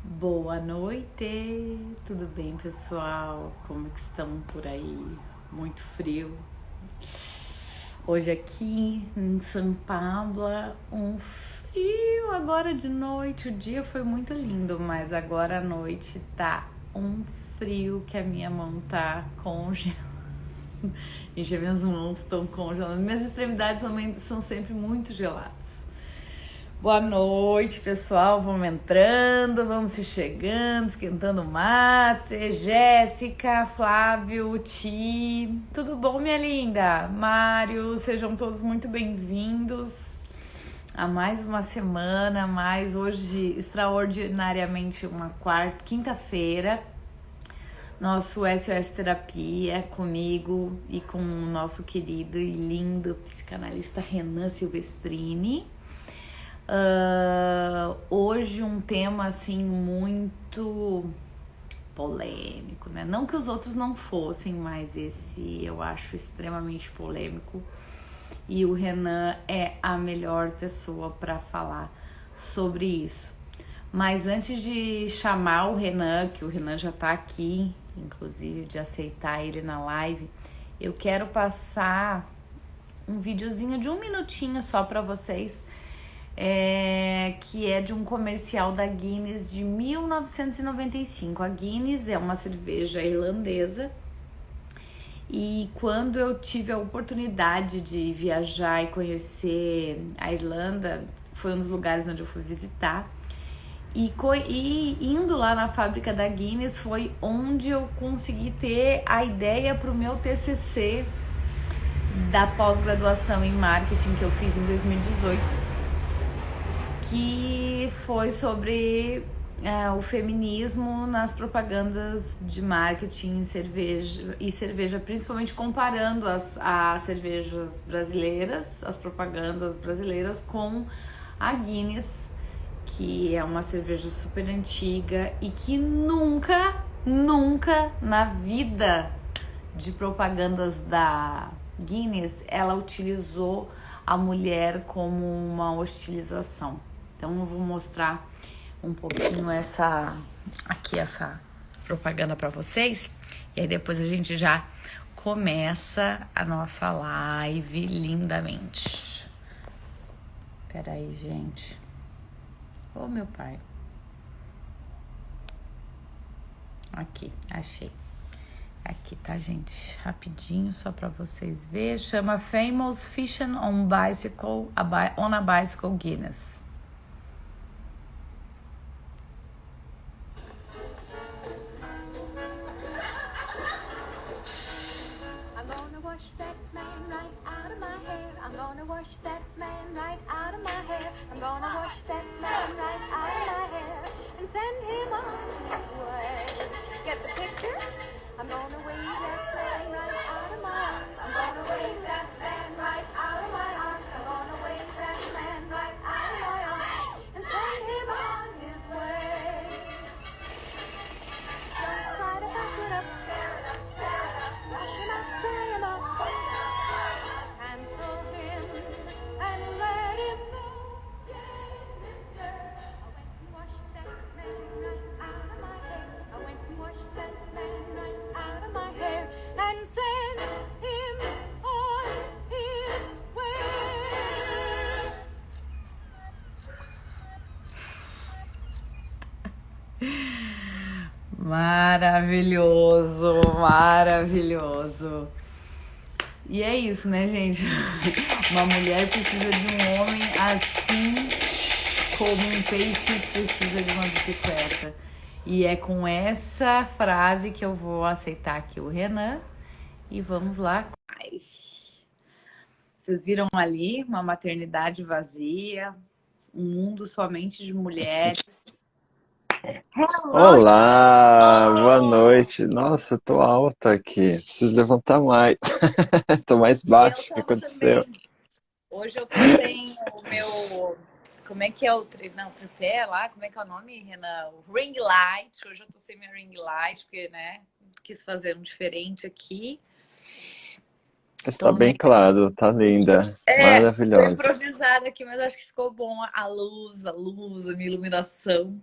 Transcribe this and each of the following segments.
Boa noite, tudo bem, pessoal? Como que estão por aí? Muito frio. Hoje aqui em São Paulo, um frio agora de noite. O dia foi muito lindo, mas agora à noite tá um frio que a minha mão tá congelando. Gente, as minhas mãos estão congelando. Minhas extremidades são sempre muito geladas. Boa noite, pessoal. Vamos entrando, vamos se chegando, esquentando mate. Jéssica, Flávio, Ti. Tudo bom, minha linda? Mário, sejam todos muito bem-vindos a mais uma semana, mais hoje extraordinariamente uma quinta-feira. Nosso SOS Terapia comigo e com o nosso querido e lindo psicanalista Renan Silvestrini. Hoje um tema assim muito polêmico, né? Não que os outros não fossem, mas esse eu acho extremamente polêmico. E o Renan é a melhor pessoa para falar sobre isso. Mas antes de chamar o Renan, que o Renan já tá aqui, inclusive de aceitar ele na live, eu quero passar um videozinho de 1 minutinho só para vocês, que é de um comercial da Guinness de 1995. A Guinness é uma cerveja irlandesa e quando eu tive a oportunidade de viajar e conhecer a Irlanda, foi um dos lugares onde eu fui visitar. E indo lá na fábrica da Guinness foi onde eu consegui ter a ideia para o meu TCC da pós-graduação em marketing que eu fiz em 2018, que foi sobre o feminismo nas propagandas de marketing e cerveja, principalmente comparando as cervejas brasileiras, as propagandas brasileiras com a Guinness, que é uma cerveja super antiga e que nunca na vida de propagandas da Guinness ela utilizou a mulher como uma hostilização. Então eu vou mostrar um pouquinho essa propaganda para vocês e aí depois a gente já começa a nossa live lindamente. Peraí, gente. Ô, meu pai. Aqui, achei. Aqui tá, gente, rapidinho, só pra vocês verem. Chama Famous Fishing on a Bicycle Guinness. I'm gonna wash that man right out of my hair. I'm gonna wash that man right out of my hair. I'm gonna wash that man right out of my hair and send him on his way. Get the picture? I'm gonna wave that man right out of my arms. I'm gonna wave that man right out of my arms. I'm gonna wave that man right out of my arms and send him on his way. Don't try to back it up, tear it up, tear it up. Wash him up, dry him up, cancel him and let him go. Yes, sister. I went and washed that man right out of my hair. I went and washed that man right out of my hair and sent him on his way. Maravilhoso, maravilhoso. E é isso, né, gente? Uma mulher precisa de um homem assim como um peixe precisa de uma bicicleta. E é com essa frase que eu vou aceitar aqui o Renan e vamos lá. Vocês viram ali uma maternidade vazia, um mundo somente de mulheres. Hello! Olá, boa noite. Nossa, tô alta aqui. Preciso levantar mais. Tô mais E eu baixo. O que tava aconteceu? também. Hoje eu tô sem o meu. Como é que é o tripé lá? Como é que é o nome, Renan? O ring light. Hoje eu tô sem meu ring light, porque, né, quis fazer um diferente aqui. Está Tô bem claro, tá linda, Tô maravilhosa. improvisada aqui, mas acho que ficou bom a luz, a minha iluminação.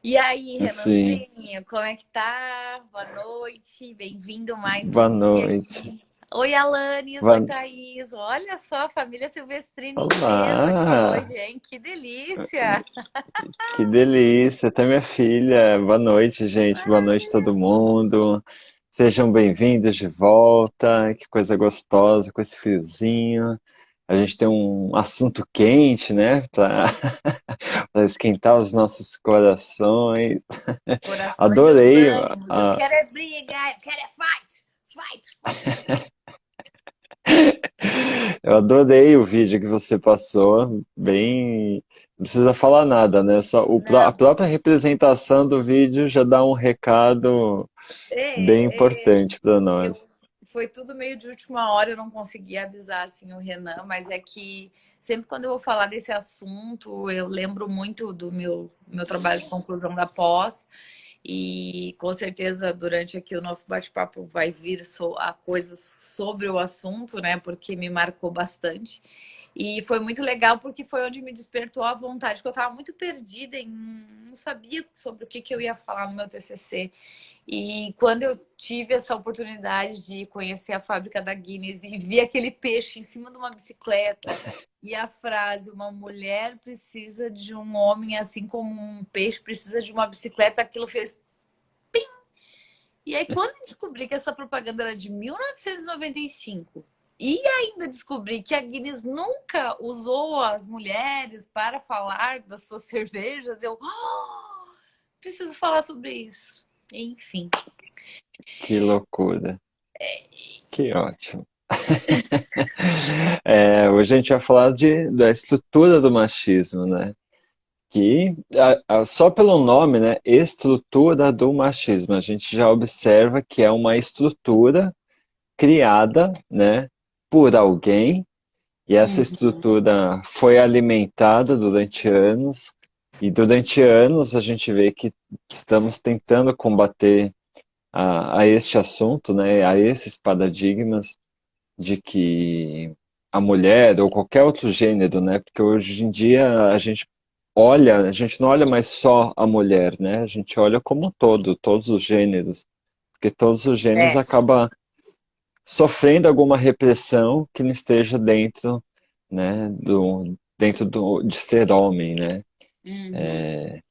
E aí, Sim. Renanzinho, como é que tá? Boa noite, bem-vindo mais um Boa dia noite. aqui. Oi, Alanis, oi, Boa... Thaís. Olha só, a família Silvestrini em peso aqui Olá! hoje, hein? Que delícia! Que delícia! Até minha filha. Boa noite, gente. Boa noite, todo mundo. Sejam bem-vindos de volta. Que coisa gostosa com esse friozinho. A gente tem um assunto quente, né? Para esquentar os nossos corações. Corações dos Adorei. ânimos. Eu quero é briga, eu quero é fight! Fight, fight! Eu adorei o vídeo que você passou, bem, não precisa falar nada, né? A Não, própria representação do vídeo já dá um recado bem importante para eu nós. foi tudo meio de última hora, eu não consegui avisar assim o Renan, mas é que sempre quando eu vou falar desse assunto, eu lembro muito do meu trabalho de conclusão da pós e com certeza durante aqui o nosso bate-papo vai vir a coisas sobre o assunto, né? Porque me marcou bastante. E foi muito legal porque foi onde me despertou a vontade, porque eu estava muito perdida em não sabia sobre o que, que eu ia falar no meu TCC. E quando eu tive essa oportunidade de conhecer a fábrica da Guinness e vi aquele peixe em cima de uma bicicleta e a frase, uma mulher precisa de um homem assim como um peixe precisa de uma bicicleta, aquilo fez. E aí, quando eu descobri que essa propaganda era de 1995 e ainda descobri que a Guinness nunca usou as mulheres para falar das suas cervejas, eu preciso falar sobre isso. Enfim. Que loucura, que ótimo. É, hoje a gente vai falar da estrutura do machismo, né? Que só pelo nome, né? Estrutura do machismo, a gente já observa que é uma estrutura criada, né, por alguém. E essa Uhum. estrutura foi alimentada durante anos, e durante anos a gente vê que estamos tentando combater a este assunto, né, a esses paradigmas de que a mulher ou qualquer outro gênero, né, porque hoje em dia a gente não olha mais só a mulher, né, a gente olha como um todo, todos os gêneros, porque todos os gêneros É. acabam sofrendo alguma repressão que não esteja dentro, né, de ser homem, né? Uhum.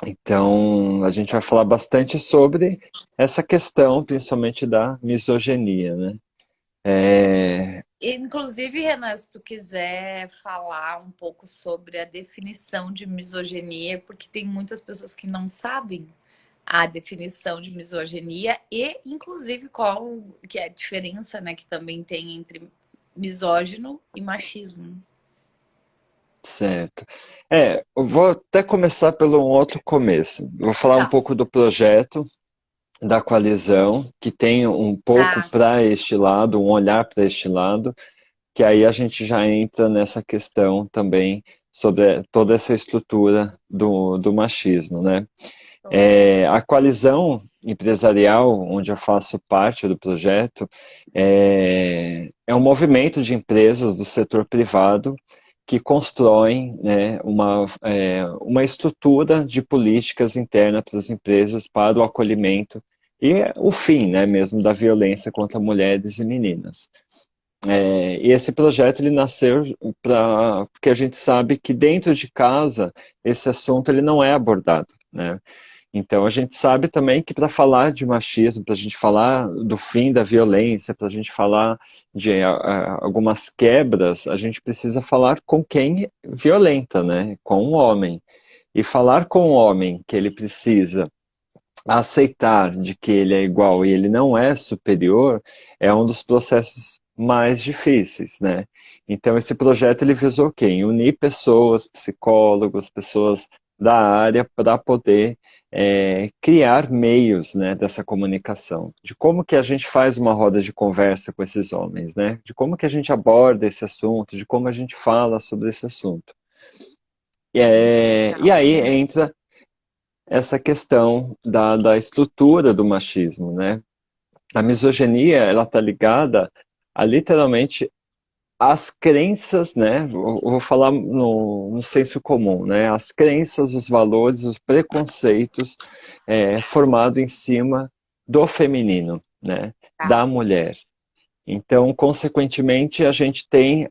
Então, a gente vai falar bastante sobre essa questão, principalmente da misoginia, né? É, Inclusive, Renan, se tu quiser falar um pouco sobre a definição de misoginia, porque tem muitas pessoas que não sabem a definição de misoginia e, inclusive, qual que é a diferença, né, que também tem entre misógino e machismo. certo. Eu vou até começar pelo um outro começo. Vou falar um Tá, pouco do projeto da coalizão, que tem um pouco tá. para este lado, um olhar para este lado, que aí a gente já entra nessa questão também sobre toda essa estrutura do machismo, né? A coalizão empresarial, onde eu faço parte do projeto, é um movimento de empresas do setor privado que constroem, né, uma estrutura de políticas internas para as empresas para o acolhimento e o fim, né, mesmo da violência contra mulheres e meninas. E esse projeto ele nasceu porque a gente sabe que dentro de casa esse assunto ele não é abordado, né? Então a gente sabe também que para falar de machismo, para a gente falar do fim da violência, para a gente falar de algumas quebras, a gente precisa falar com quem violenta, né? Com o homem. E falar com o homem que ele precisa aceitar de que ele é igual e ele não é superior é um dos processos mais difíceis, né? Então esse projeto ele visou quem? Unir pessoas, psicólogos, pessoas da área para poder criar meios, né, dessa comunicação, de como que a gente faz uma roda de conversa com esses homens, né? De como que a gente aborda esse assunto, de como a gente fala sobre esse assunto. E Legal. aí entra essa questão da estrutura do machismo, né? A misoginia, ela está ligada a literalmente as crenças, né? Vou falar no senso comum, né? As crenças, os valores, os preconceitos formados em cima do feminino, né? Tá. Da mulher. Então, consequentemente, a gente tem,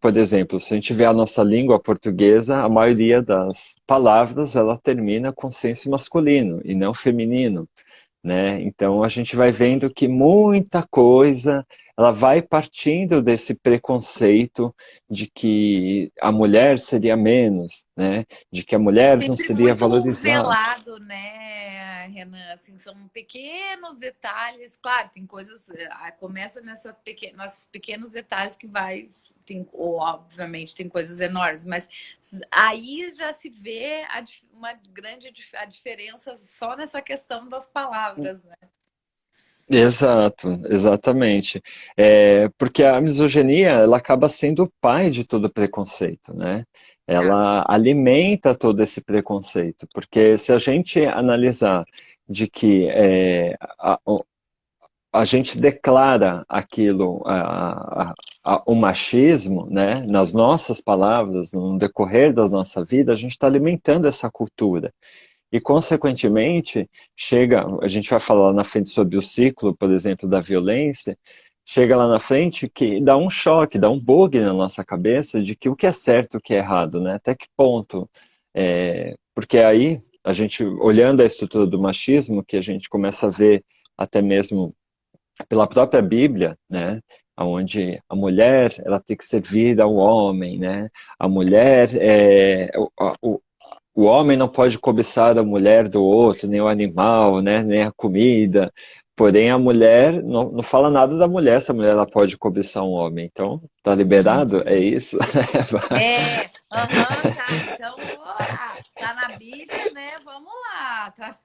por exemplo, se a gente vê a nossa língua portuguesa, a maioria das palavras ela termina com senso masculino e não feminino, né? Então a gente vai vendo que muita coisa ela vai partindo desse preconceito de que a mulher seria menos, né? De que a mulher não Sempre seria muito valorizada. velado, né, Renan? Assim, são pequenos detalhes. Claro, tem coisas. Começa nesses pequenos detalhes que vai. Ou, obviamente, tem coisas enormes, mas aí já se vê uma grande a diferença só nessa questão das palavras, né? Exato, exatamente. Porque a misoginia, ela acaba sendo o pai de todo preconceito, né? Tá. Ela alimenta todo esse preconceito, porque se a gente analisar de que a gente declara aquilo, o machismo, né, nas nossas palavras, no decorrer da nossa vida, a gente está alimentando essa cultura. E, consequentemente, a gente vai falar lá na frente sobre o ciclo, por exemplo, da violência, chega lá na frente que dá um choque, dá um bug na nossa cabeça de que o que é certo e o que é errado, né? Até que ponto? Porque aí, a gente, olhando a estrutura do machismo, que a gente começa a ver até mesmo pela própria Bíblia, né? Onde a mulher ela tem que servir ao homem, né? A mulher o homem não pode cobiçar a mulher do outro, nem o animal, né, nem a comida. Porém, a mulher não fala nada da mulher, se a mulher ela pode cobiçar um homem. Então, tá liberado? É isso? Aham, tá. Então, tá na Bíblia, né? Vamos lá, tá?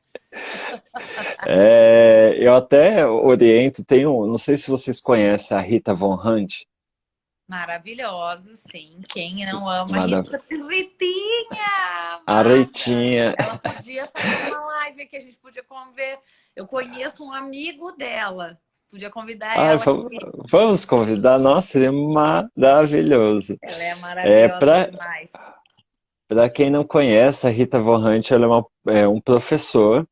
Eu até oriento, não sei se vocês conhecem a Rita Von Hunt. Maravilhosa, sim. Quem não ama Mara- Ritinha? A Massa! Ritinha. Ela podia fazer uma live que a gente podia conver. Eu conheço um amigo dela. Podia convidar Ai, ela aqui. vamos convidar. Nossa, seria maravilhoso. Ela é É, maravilhosa para demais. Para quem não conhece, a Rita Von Hunt ela é um professor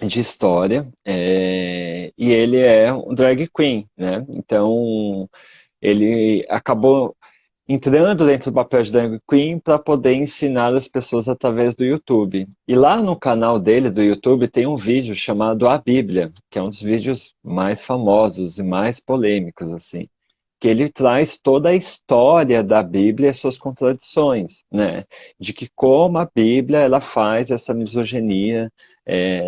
de história e ele é um drag queen, né? Então ele acabou entrando dentro do papel de drag queen para poder ensinar as pessoas através do YouTube. E lá no canal dele do YouTube tem um vídeo chamado A Bíblia, que é um dos vídeos mais famosos e mais polêmicos assim, que ele traz toda a história da Bíblia e as suas contradições, né? De que como a Bíblia ela faz essa misoginia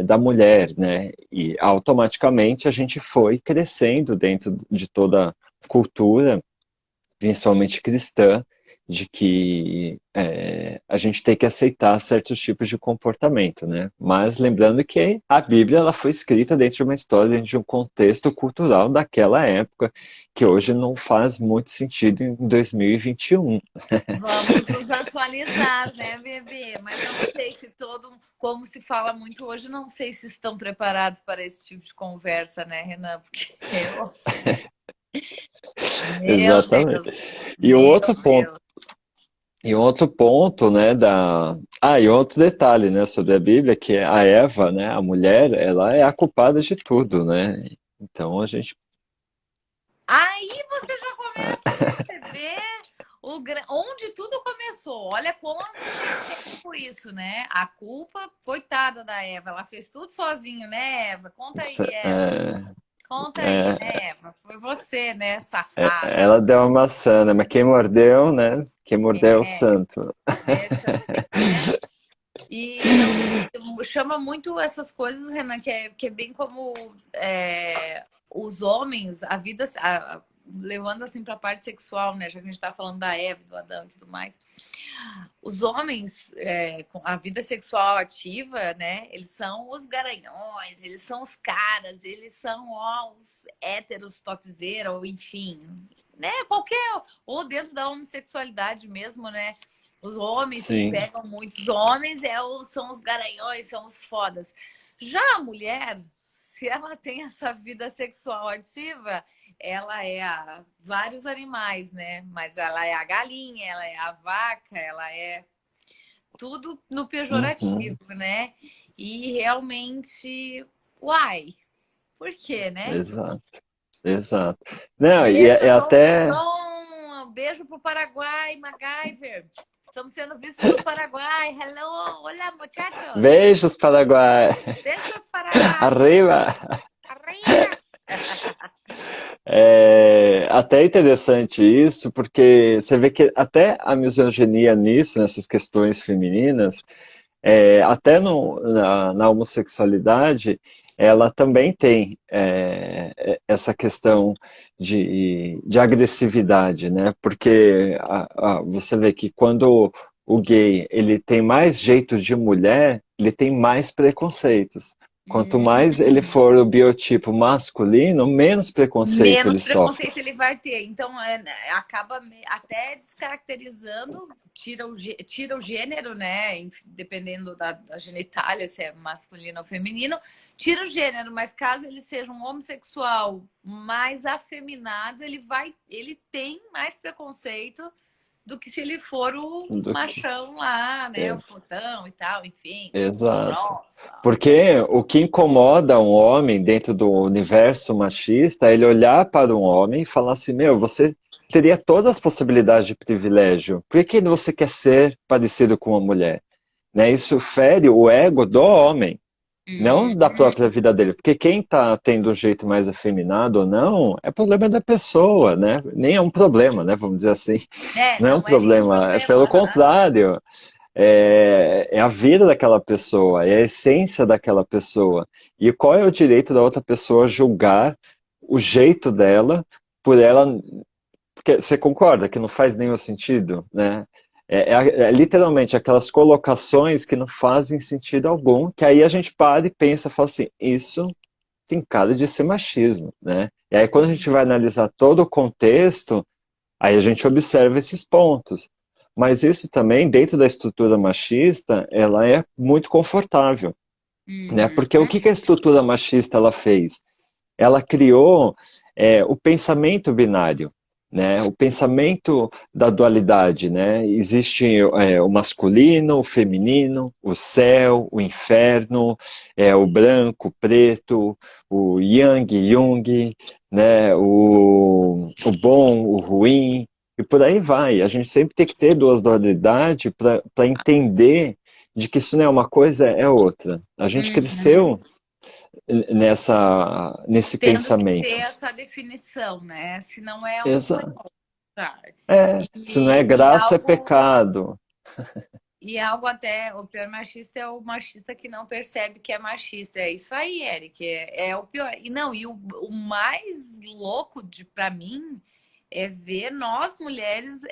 da mulher, né? E automaticamente a gente foi crescendo dentro de toda a cultura, principalmente cristã, de que a gente tem que aceitar certos tipos de comportamento, né? Mas lembrando que a Bíblia ela foi escrita dentro de uma história, dentro de um contexto cultural daquela época, que hoje não faz muito sentido em 2021. Vamos nos atualizar, né, bebê? Mas não sei se como se fala muito hoje, não sei se estão preparados para esse tipo de conversa, né, Renan? Porque meu Exatamente. Deus, E o meu outro ponto Deus. E um outro ponto, né, e outro detalhe, né, sobre a Bíblia, que a Eva, né, a mulher, ela é a culpada de tudo, né? Então a gente, Aí você já começa a perceber onde tudo começou. Olha quanto tempo isso, né? A culpa, coitada da Eva, ela fez tudo sozinha, né, Eva? Conta aí, Eva. é, Conta aí, é, né, Eva? Foi você, né, safada. ela deu uma maçã, né? Mas quem mordeu, né? Quem mordeu é o É, santo. deixa assim, né? E não chama muito essas coisas, Renan, que é bem como os homens, a vida, levando assim para a parte sexual, né? Já que a gente está falando da Eva, do Adão e tudo mais. Os homens com a vida sexual ativa, né? Eles são os garanhões, eles são os caras, eles são os héteros, topzera, ou enfim, né? Qualquer, ou dentro da homossexualidade mesmo, né? Os homens que Sim, pegam muitos homens são os garanhões, são os fodas. Já a mulher, se ela tem essa vida sexual ativa, ela é vários animais, né? Mas ela é a galinha, ela é a vaca, ela é tudo no Uhum, pejorativo, né? E realmente, uai, por quê, né? exato, exato. Não, e Beijo, é até um beijo pro Paraguai, MacGyver. Estamos sendo vistos no Paraguai. Hello, hola, muchachos. beijos, Paraguai. Beijos, Paraguai. Arriba! Arriba. É até interessante isso, porque você vê que até a misoginia nisso, nessas questões femininas, até na homossexualidade, ela também tem essa questão de agressividade, né? Porque você vê que quando o gay ele tem mais jeito de mulher, ele tem mais preconceitos. Quanto mais ele for o biotipo masculino, menos preconceito ele Menos sofre. preconceito ele vai ter. Então, acaba até descaracterizando, tira o gênero, né? Dependendo da genitália, se é masculino ou feminino, tira o gênero, mas caso ele seja um homossexual mais afeminado, ele tem mais preconceito do que se ele for o Do que, machão lá, né? O é, fortão e tal, enfim, exato. cross, tal. Porque o que incomoda um homem dentro do universo machista é ele olhar para um homem e falar assim: meu, você teria todas as possibilidades de privilégio. Por que você quer ser parecido com uma mulher? Né? Isso fere o ego do homem, não da Hum, própria vida dele. Porque quem está tendo um jeito mais afeminado ou não, é problema da pessoa, né? Nem é um problema, né? Vamos dizer assim. Não é um não é nenhum problema, é pelo problema. contrário. É a vida daquela pessoa, é a essência daquela pessoa. E qual é o direito da outra pessoa julgar o jeito dela por ela. Porque você concorda que não faz nenhum sentido, né? É literalmente aquelas colocações que não fazem sentido algum, que aí a gente para e pensa, fala assim, isso tem cara de ser machismo, né? E aí quando a gente vai analisar todo o contexto, aí a gente observa esses pontos. Mas isso também, dentro da estrutura machista, ela é muito confortável, né? Uhum. Porque o que a estrutura machista ela fez? Ela criou o pensamento binário, né? O pensamento da dualidade, né? Existe o masculino, o feminino, o céu, o inferno, o branco, o preto, o yang, yung, né? O bom, o ruim, e por aí vai. A gente sempre tem que ter duas dualidades para entender de que isso não é uma coisa, é outra. A gente Uhum. cresceu nesse Tendo que ter pensamento. essa definição, né? Se não é um, é Exato. outro. Tá? Se não é E graça, é algo, pecado. e algo até, o pior machista é o machista que não percebe que é machista. É isso aí, Eric, é o pior. E não, o mais louco para mim é ver nós mulheres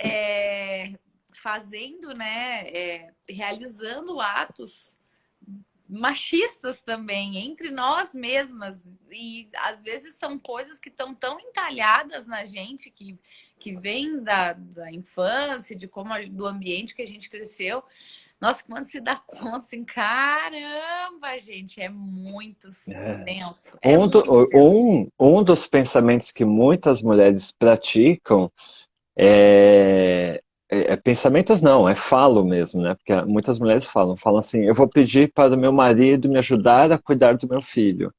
fazendo, né, realizando atos machistas também entre nós mesmas e às vezes são coisas que estão tão entalhadas na gente que vem da infância, de como do ambiente que a gente cresceu. Nossa, quando se dá conta, assim, caramba, gente, é muito É. tenso, é muito tenso. Um dos pensamentos que muitas mulheres praticam pensamentos não, é falo mesmo, né? Porque muitas mulheres falam assim, eu vou pedir para o meu marido me ajudar a cuidar do meu filho,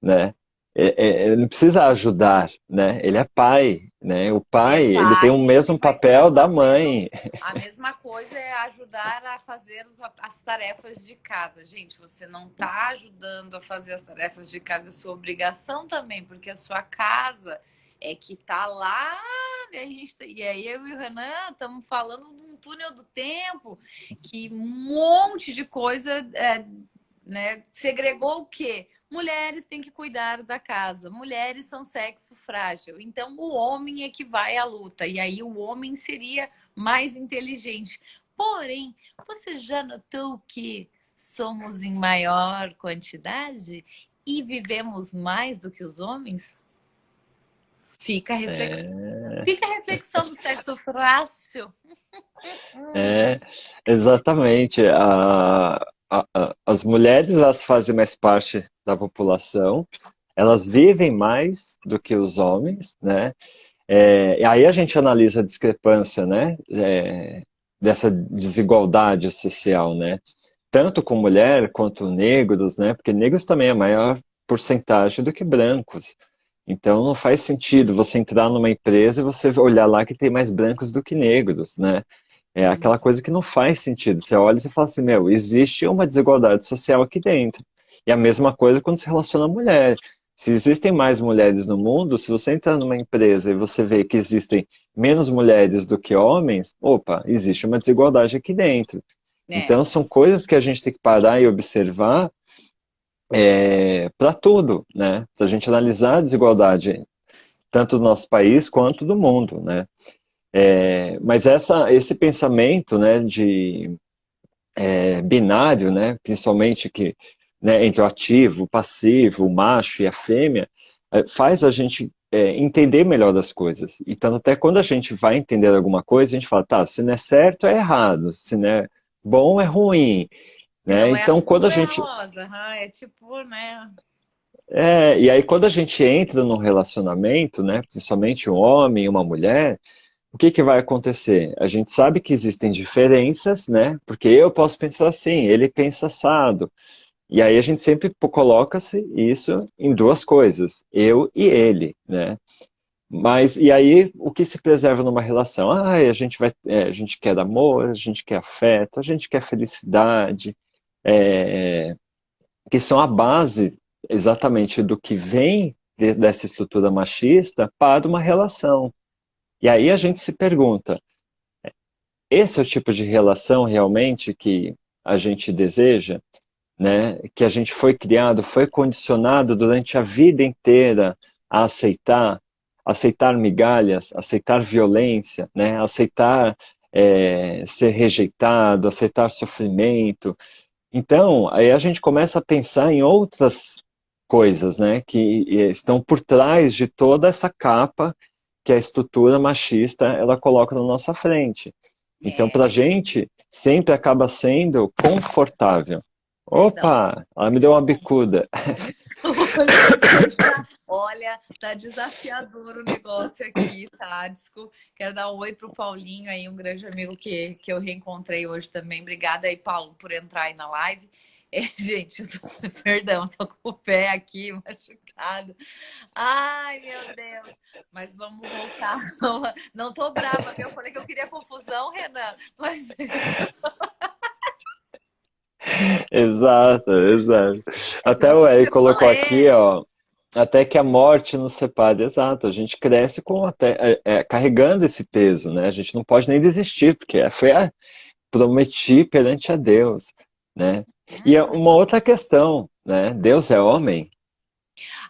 né? Ele não precisa ajudar, né? Ele é pai, né? O É pai, ele tem o pai, ele mesmo vai estar papel da fazendo mãe. a mesma coisa, é ajudar a fazer as tarefas de casa. Gente, você não está ajudando a fazer as tarefas de casa, é sua obrigação também, porque a sua casa é que tá lá. E aí eu e o Renan estamos falando de um túnel do tempo que um monte de coisa né, segregou o quê? Mulheres têm que cuidar da casa, mulheres são sexo frágil. Então, o homem é que vai à luta, e aí o homem seria mais inteligente. Porém, você já notou que somos em maior quantidade e vivemos mais do que os homens? Fica a reflexão. É, Fica a reflexão do sexo frágil. é, exatamente. as mulheres elas fazem mais parte da população, elas vivem mais do que os homens, né? E aí a gente analisa a discrepância, né? Dessa desigualdade social, né? Tanto com mulher quanto negros, né? Porque negros também é maior porcentagem do que brancos. Então não faz sentido você entrar numa empresa e você olhar lá que tem mais brancos do que negros, né? É aquela coisa que não faz sentido. Você olha e você fala assim, meu, existe uma desigualdade social aqui dentro. E a mesma coisa quando se relaciona a mulher. Se existem mais mulheres no mundo, se você entrar numa empresa e você vê que existem menos mulheres do que homens, opa, existe uma desigualdade aqui dentro. É, Então, são coisas que a gente tem que parar e observar para tudo, né? Para a gente analisar a desigualdade, tanto do nosso país quanto do mundo, né? Mas esse pensamento, né, de binário, né, principalmente que, né, entre o ativo, o passivo, o macho e a fêmea, faz a gente entender melhor das coisas. Então, até quando a gente vai entender alguma coisa, a gente fala, tá, se não é certo, é errado, se não é bom, é ruim, se né? não é Então, quando azul, a é gente rosa. Ah, é tipo, né? e aí quando a gente entra num relacionamento, né, principalmente um homem e uma mulher, o que que vai acontecer? A gente sabe que existem diferenças, né? Porque eu posso pensar assim, ele pensa assado. E aí a gente sempre coloca-se isso em duas coisas, eu e ele, né? Mas e aí o que se preserva numa relação? A gente quer amor, a gente quer afeto, a gente quer felicidade, é, que são a base exatamente do que vem dessa estrutura machista para uma relação. E aí a gente se pergunta, esse é o tipo de relação realmente que a gente deseja, né? Que a gente foi criado, foi condicionado durante a vida inteira a aceitar migalhas, aceitar violência, né? Aceitar ser rejeitado, aceitar sofrimento. Então, aí a gente começa a pensar em outras coisas, né? Que estão por trás de toda essa capa que a estrutura machista ela coloca na nossa frente. Então, para a É, gente, sempre acaba sendo confortável. perdão. Opa, ela me deu uma bicuda. Desculpa, gente, hoje tá, olha, tá desafiador o negócio aqui, tá? Desculpa, quero dar um oi pro Paulinho aí, um grande amigo que eu reencontrei hoje também. Obrigada aí, Paulo, por entrar aí na live. Gente, perdão, tô com o pé aqui machucado. Ai, meu Deus. Mas vamos voltar. Não tô brava, viu? Eu falei que eu queria confusão, Renan, mas Exato, exato. não Até o assim que Eric você falou, colocou aqui, ó, até que a morte nos separe. Exato, a gente cresce carregando esse peso, né? A gente não pode nem desistir, porque prometi perante a Deus, né? E é uma outra questão, né? Deus é homem,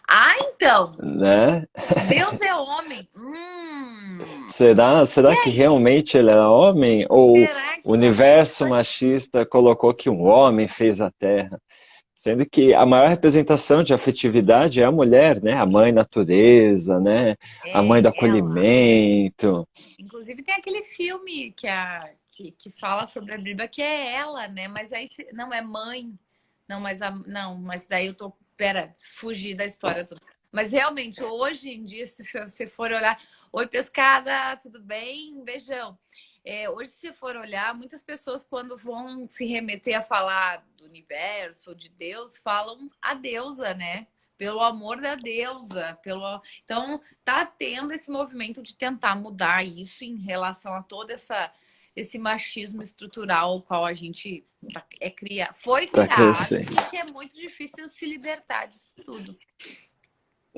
Ah, então, né? Deus é homem. E Será que aí? realmente ele era homem? Ou Será o que realmente universo foi? machista colocou que um homem fez a Terra? Sendo que a maior representação de afetividade é a mulher, né? A mãe natureza, né? A mãe do É ela. acolhimento. Inclusive tem aquele filme que fala sobre a Bíblia que é ela, né? Mas aí não é mãe. Não, não, mas daí eu tô, pera, fugir da história toda. Mas realmente hoje em dia se você for olhar, oi pescada, tudo bem? Um beijão. Hoje, se for olhar, muitas pessoas, quando vão se remeter a falar do universo, de Deus, falam a deusa, né? Pelo amor da deusa. Então, tá tendo esse movimento de tentar mudar isso em relação a toda esse machismo estrutural ao qual a gente foi Tá criado crescendo. e que é muito difícil se libertar disso tudo.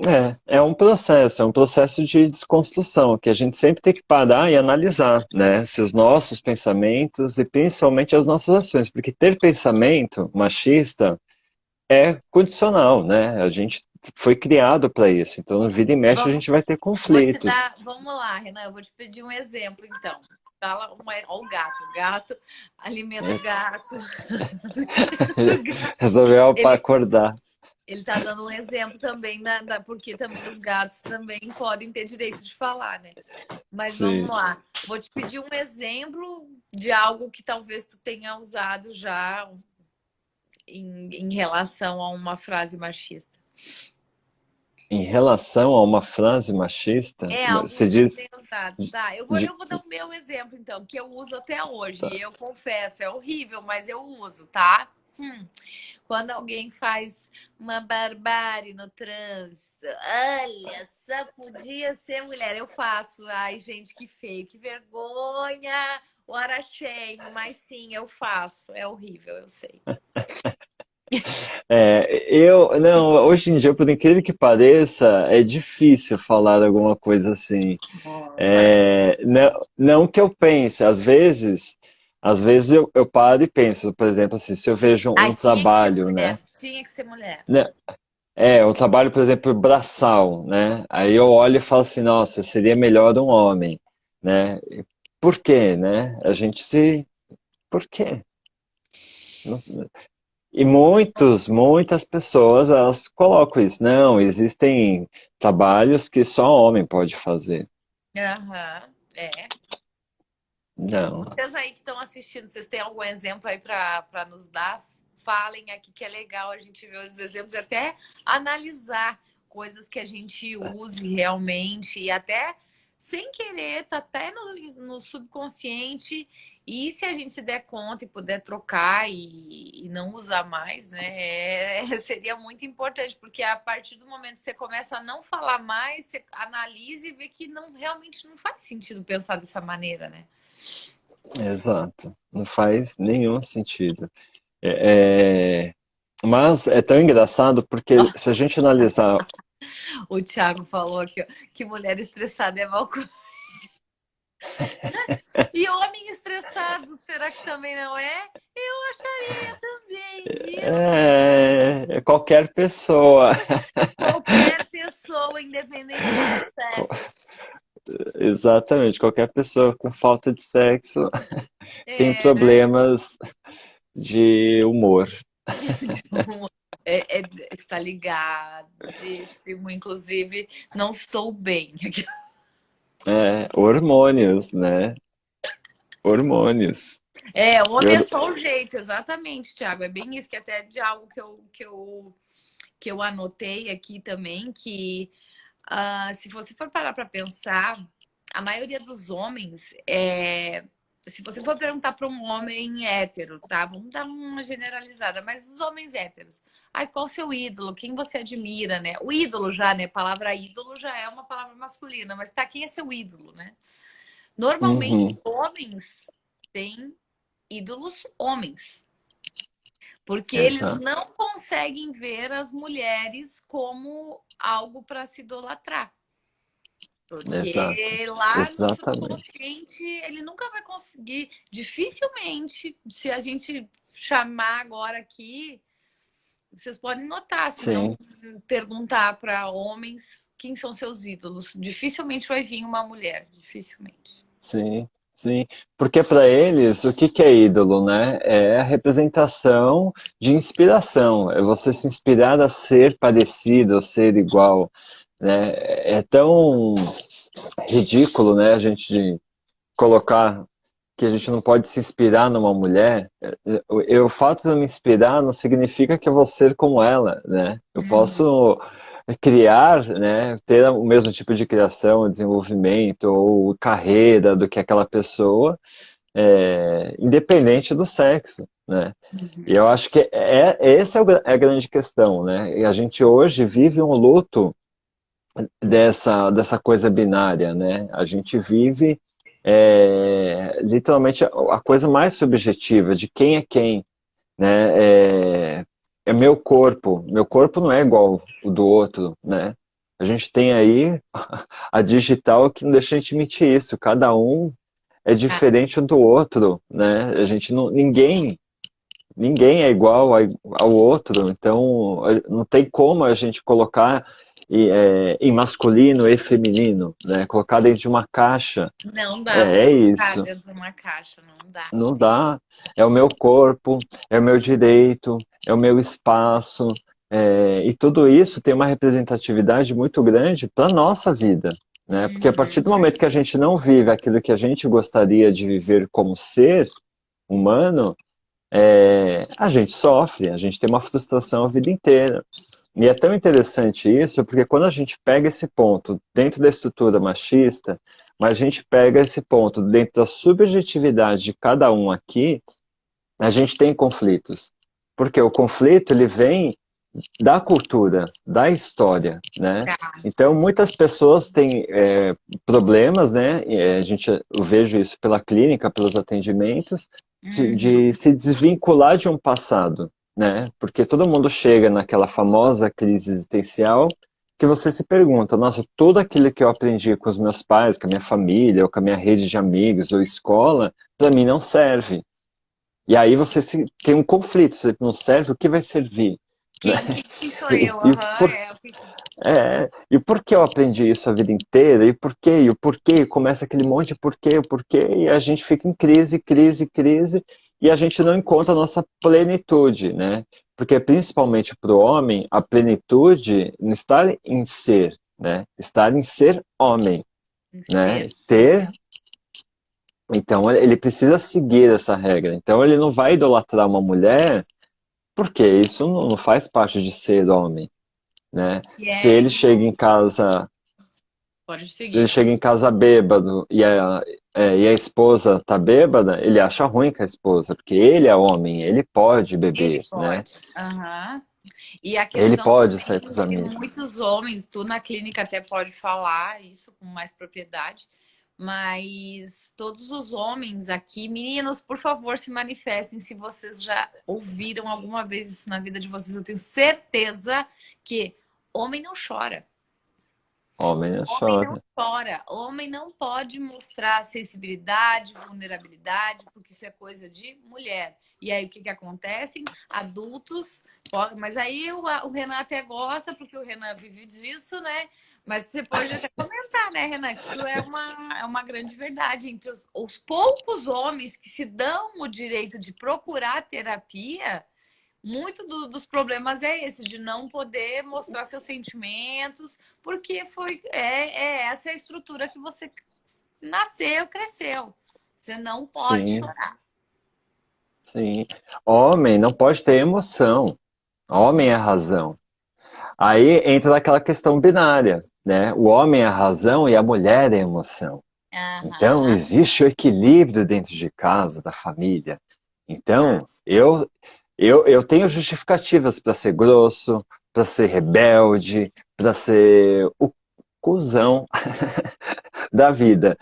É é um processo de desconstrução, que a gente sempre tem que parar e analisar, né? Se os nossos pensamentos e principalmente as nossas ações, porque ter pensamento machista é condicional, né? A gente foi criado para isso, então no vida e mexe a Vamos, gente vai ter vou te conflitos. dar, vamos lá, Renan, eu vou te pedir um exemplo, então. Fala ó, o gato alimenta o Né? gato. Resolveu para Ele, acordar. ele tá dando um exemplo também, porque também os gatos também podem ter direito de falar, né? Mas vamos Sim. lá. Vou te pedir um exemplo de algo que talvez tu tenha usado já em relação a uma frase machista? Em relação a uma frase machista, É algo você que você diz tem usado, tá? de, Eu vou dar o meu exemplo, então, que eu uso até hoje. Eu confesso, é horrível, mas eu uso, tá? Quando alguém faz uma barbárie no trânsito, olha, só podia ser mulher. Eu faço. Ai, gente, que feio, que vergonha. Hora cheio, mas sim, eu faço. É horrível, eu sei. não, hoje em dia, por incrível que pareça, é difícil falar alguma coisa assim. Não que eu pense, às vezes eu paro e penso, por exemplo, assim, se eu vejo Ai, um tinha que ser trabalho, mulher. né? Tinha que ser mulher. Né, um trabalho, por exemplo, braçal, né? Aí eu olho e falo assim, nossa, seria melhor um homem, né? Por quê, né? Por quê? E muitas pessoas, elas colocam isso. Não, existem trabalhos que só homem pode fazer. Aham, é. Não. Vocês aí que estão assistindo, vocês têm algum exemplo aí para nos dar? Falem aqui que é legal a gente ver os exemplos e até analisar coisas que a gente use realmente e até sem querer, tá até no subconsciente. E se a gente se der conta e puder trocar e não usar mais, né? Seria muito importante, porque a partir do momento que você começa a não falar mais, você analisa e vê que não, realmente não faz sentido pensar dessa maneira, né? Exato. Não faz nenhum sentido. É, mas é tão engraçado porque se a gente analisar. O Thiago falou aqui, ó, que mulher estressada é mal. E homem estressado, será que também não é? Eu acharia também, viu? Qualquer pessoa. Qualquer pessoa, independente do sexo. Exatamente, qualquer pessoa com falta de sexo tem É, problemas de humor. está ligadíssimo. Inclusive, não estou bem. Hormônios, né? Hormônios. Homem é Eu, só o jeito, exatamente, Thiago. É bem isso, que até é de algo que eu anotei aqui também, que se você for parar para pensar, a maioria dos homens, se você for perguntar para um homem hétero, tá? Vamos dar uma generalizada, mas os homens héteros, ai, qual o seu ídolo? Quem você admira, né? O ídolo já, né? A palavra ídolo já é uma palavra masculina, mas tá, quem é seu ídolo, né? Normalmente, uhum, homens têm ídolos homens. Porque eles exato, não conseguem ver as mulheres como algo para se idolatrar. exato, Porque lá no exatamente. subconsciente ele nunca vai conseguir, dificilmente, se a gente chamar agora aqui, vocês podem notar, se não Sim, perguntar para homens quem são seus ídolos, dificilmente vai vir uma mulher, dificilmente. sim, sim. Porque para eles, o que que é ídolo, né? É a representação de inspiração. É você se inspirar a ser parecido, a ser igual, né? É tão ridículo, né? A gente colocar que a gente não pode se inspirar numa mulher, o fato de eu me inspirar não significa que eu vou ser como ela, né? Eu Uhum. posso criar, né, ter o mesmo tipo de criação, desenvolvimento ou carreira do que aquela pessoa, independente do sexo, né? E eu acho que essa é a grande questão, né? E a gente hoje vive um luto dessa coisa binária, né? A gente vive literalmente a coisa mais subjetiva de quem, né? É meu corpo não é igual o do outro, né? A gente tem aí a digital que não deixa a gente mentir isso. Cada um é Ah, diferente um do outro, né? A gente não, ninguém é igual ao outro, então não tem como a gente colocar em masculino e feminino, né? Colocar dentro de uma caixa. não dá para É colocar isso, dentro de uma caixa, não dá. não dá. É o meu corpo, é o meu direito, é o meu espaço, e tudo isso tem uma representatividade muito grande para a nossa vida, né? Porque a partir do Uhum. momento que a gente não vive aquilo que a gente gostaria de viver como ser humano, a gente sofre, a gente tem uma frustração a vida inteira. E é tão interessante isso, porque quando a gente pega esse ponto dentro da estrutura machista, mas a gente pega esse ponto dentro da subjetividade de cada um aqui, a gente tem conflitos. Porque o conflito, ele vem da cultura, da história, né? Tá. Então, muitas pessoas têm problemas, né? A gente, eu vejo isso pela clínica, pelos atendimentos, de Uhum. se desvincular de um passado, né? Porque todo mundo chega naquela famosa crise existencial que você se pergunta, nossa, tudo aquilo que eu aprendi com os meus pais, com a minha família, ou com a minha rede de amigos, ou escola, para mim não serve. E aí tem um conflito, se não serve, o que vai servir? Né? Quem sou eu? E Aham, por, e por que eu aprendi isso a vida inteira? E por quê? E o porquê? E começa aquele monte de porquê, o porquê, e a gente fica em crise, crise, crise, e a gente não encontra a nossa plenitude, né? Porque principalmente para o homem, a plenitude não está em ser, né? Está em ser homem, em né? ser Ter, homem. então ele precisa seguir essa regra. Então ele não vai idolatrar uma mulher, porque isso não faz parte de ser homem, né? E Se é ele chega em injusto. casa Pode Se ele seguir. chega em casa bêbado e a esposa tá bêbada, ele acha ruim com a esposa, porque ele é homem, ele pode Ele beber, né? pode. Aham. E a Ele questão pode sair com também os de que amigos. muitos homens, tu na clínica até pode falar isso com mais propriedade, mas todos os homens aqui, meninas, por favor, se manifestem se vocês já ouviram alguma vez isso na vida de vocês. Eu tenho certeza que homem não chora. Homem não Homem não chora. chora, homem não pode mostrar sensibilidade, vulnerabilidade, porque isso é coisa de mulher. E aí o que acontece? Adultos, mas aí o Renan até gosta, porque o Renan vive disso, né? Mas você pode até comentar, né, Renan, que isso é uma grande verdade. Entre os poucos homens que se dão o direito de procurar terapia, muito dos problemas é esse, de não poder mostrar seus sentimentos, porque essa é a estrutura que você nasceu, cresceu. Você não pode Sim, chorar. sim. Homem não pode ter emoção. Homem é a razão. Aí entra aquela questão binária, né? O homem é a razão e a mulher é a emoção. Então, Aham. existe o equilíbrio dentro de casa, da família. Tá. Então, eu tenho justificativas para ser grosso, para ser rebelde, para ser o cuzão da vida.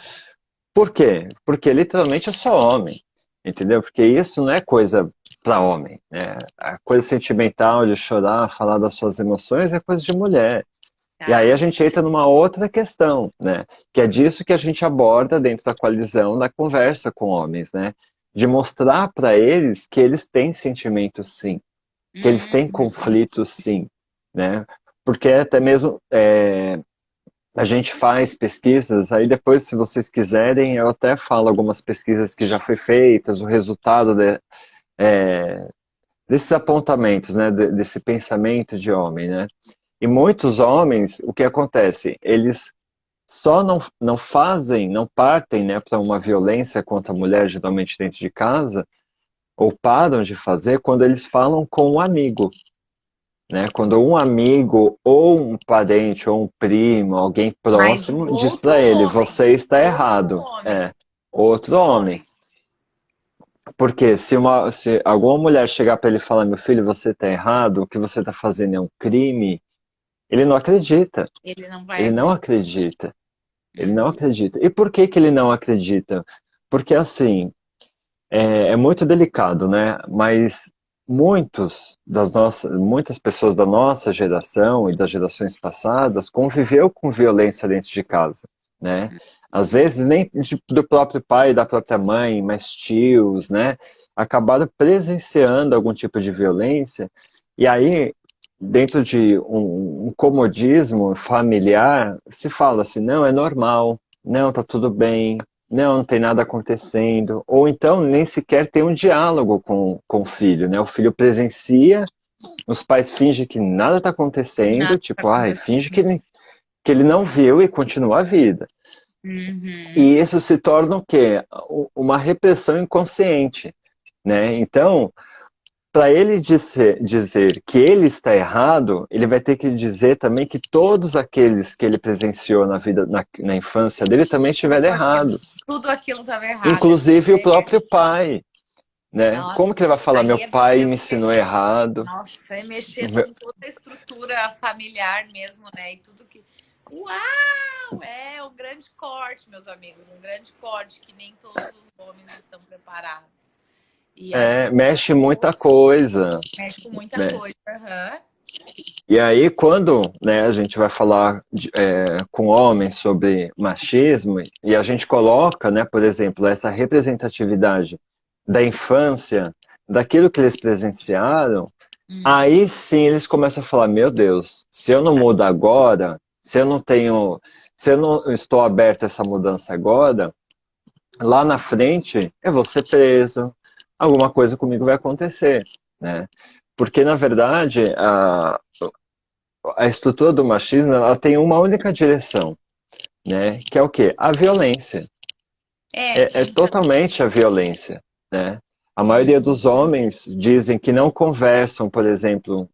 Por quê? Porque literalmente eu sou homem, entendeu? Porque isso não é coisa para homem, né? A coisa sentimental de chorar, falar das suas emoções é coisa de mulher. E aí a Tá. gente entra numa outra questão, né? Que é disso que a gente aborda dentro da coalizão, da conversa com homens, né? De mostrar para eles que eles têm sentimentos sim, que eles têm Uhum. conflitos sim, né? Porque até mesmo a gente faz pesquisas, aí depois, se vocês quiserem, eu até falo algumas pesquisas que já foi feitas, o resultado desses apontamentos, né? Desse pensamento de homem, né? E muitos homens, o que acontece? Eles só não fazem, não partem, né, para uma violência contra a mulher, geralmente dentro de casa, ou param de fazer quando eles falam com um amigo, né? Quando um amigo ou um parente ou um primo, alguém Mas o próximo, diz outro para ele: homem, você está outro errado. homem, É outro outro homem. homem. Porque se alguma mulher chegar para ele e falar: meu filho, você está errado, o que você está fazendo é um crime, ele não acredita. Ele não vai Ele não acreditar. acredita. Ele não Uhum. acredita. E por que que ele não acredita? Porque assim, é muito delicado, né? Mas muitas pessoas da nossa geração e das gerações passadas conviveu com violência dentro de casa, né? Às vezes nem do próprio pai e da própria mãe, mas tios, né? Acabaram presenciando algum tipo de violência e aí dentro de um comodismo familiar se fala assim, não, é normal, não, tá tudo bem, não tem nada acontecendo. Ou então nem sequer tem um diálogo com o filho, né? O filho presencia, os pais fingem que nada está acontecendo, Nada tá tipo, ai, finge acontecendo. que ele não viu e continua a vida. Uhum. E isso se torna o quê? Uma repressão inconsciente. né? Então, para ele dizer que ele está errado, ele vai ter que dizer também que todos aqueles que ele presenciou na vida, na infância dele também estiveram errados. Tudo aquilo estava errado. Inclusive o próprio pai, né? Nossa, Como que ele vai falar, meu aí pai é me ensinou mexer, errado? nossa, é mexer com toda a estrutura familiar mesmo, né? E tudo que. Uau! É um grande corte, meus amigos, um grande corte que nem todos os homens estão preparados. E a gente Mexe muita coisa, mexe com muita né? coisa. Aham. E aí, quando, né, a gente vai falar com homens sobre machismo, e a gente coloca, né, por exemplo, essa representatividade da infância, daquilo que eles presenciaram, aí sim eles começam a falar, meu Deus, se eu não mudo agora, se eu não estou aberto a essa mudança agora, lá na frente eu vou ser preso, alguma coisa comigo vai acontecer, né? Porque, na verdade, a estrutura do machismo ela tem uma única direção, né? Que é o quê? A violência. É Então. totalmente a violência, né? A maioria dos homens dizem que não conversam, por exemplo,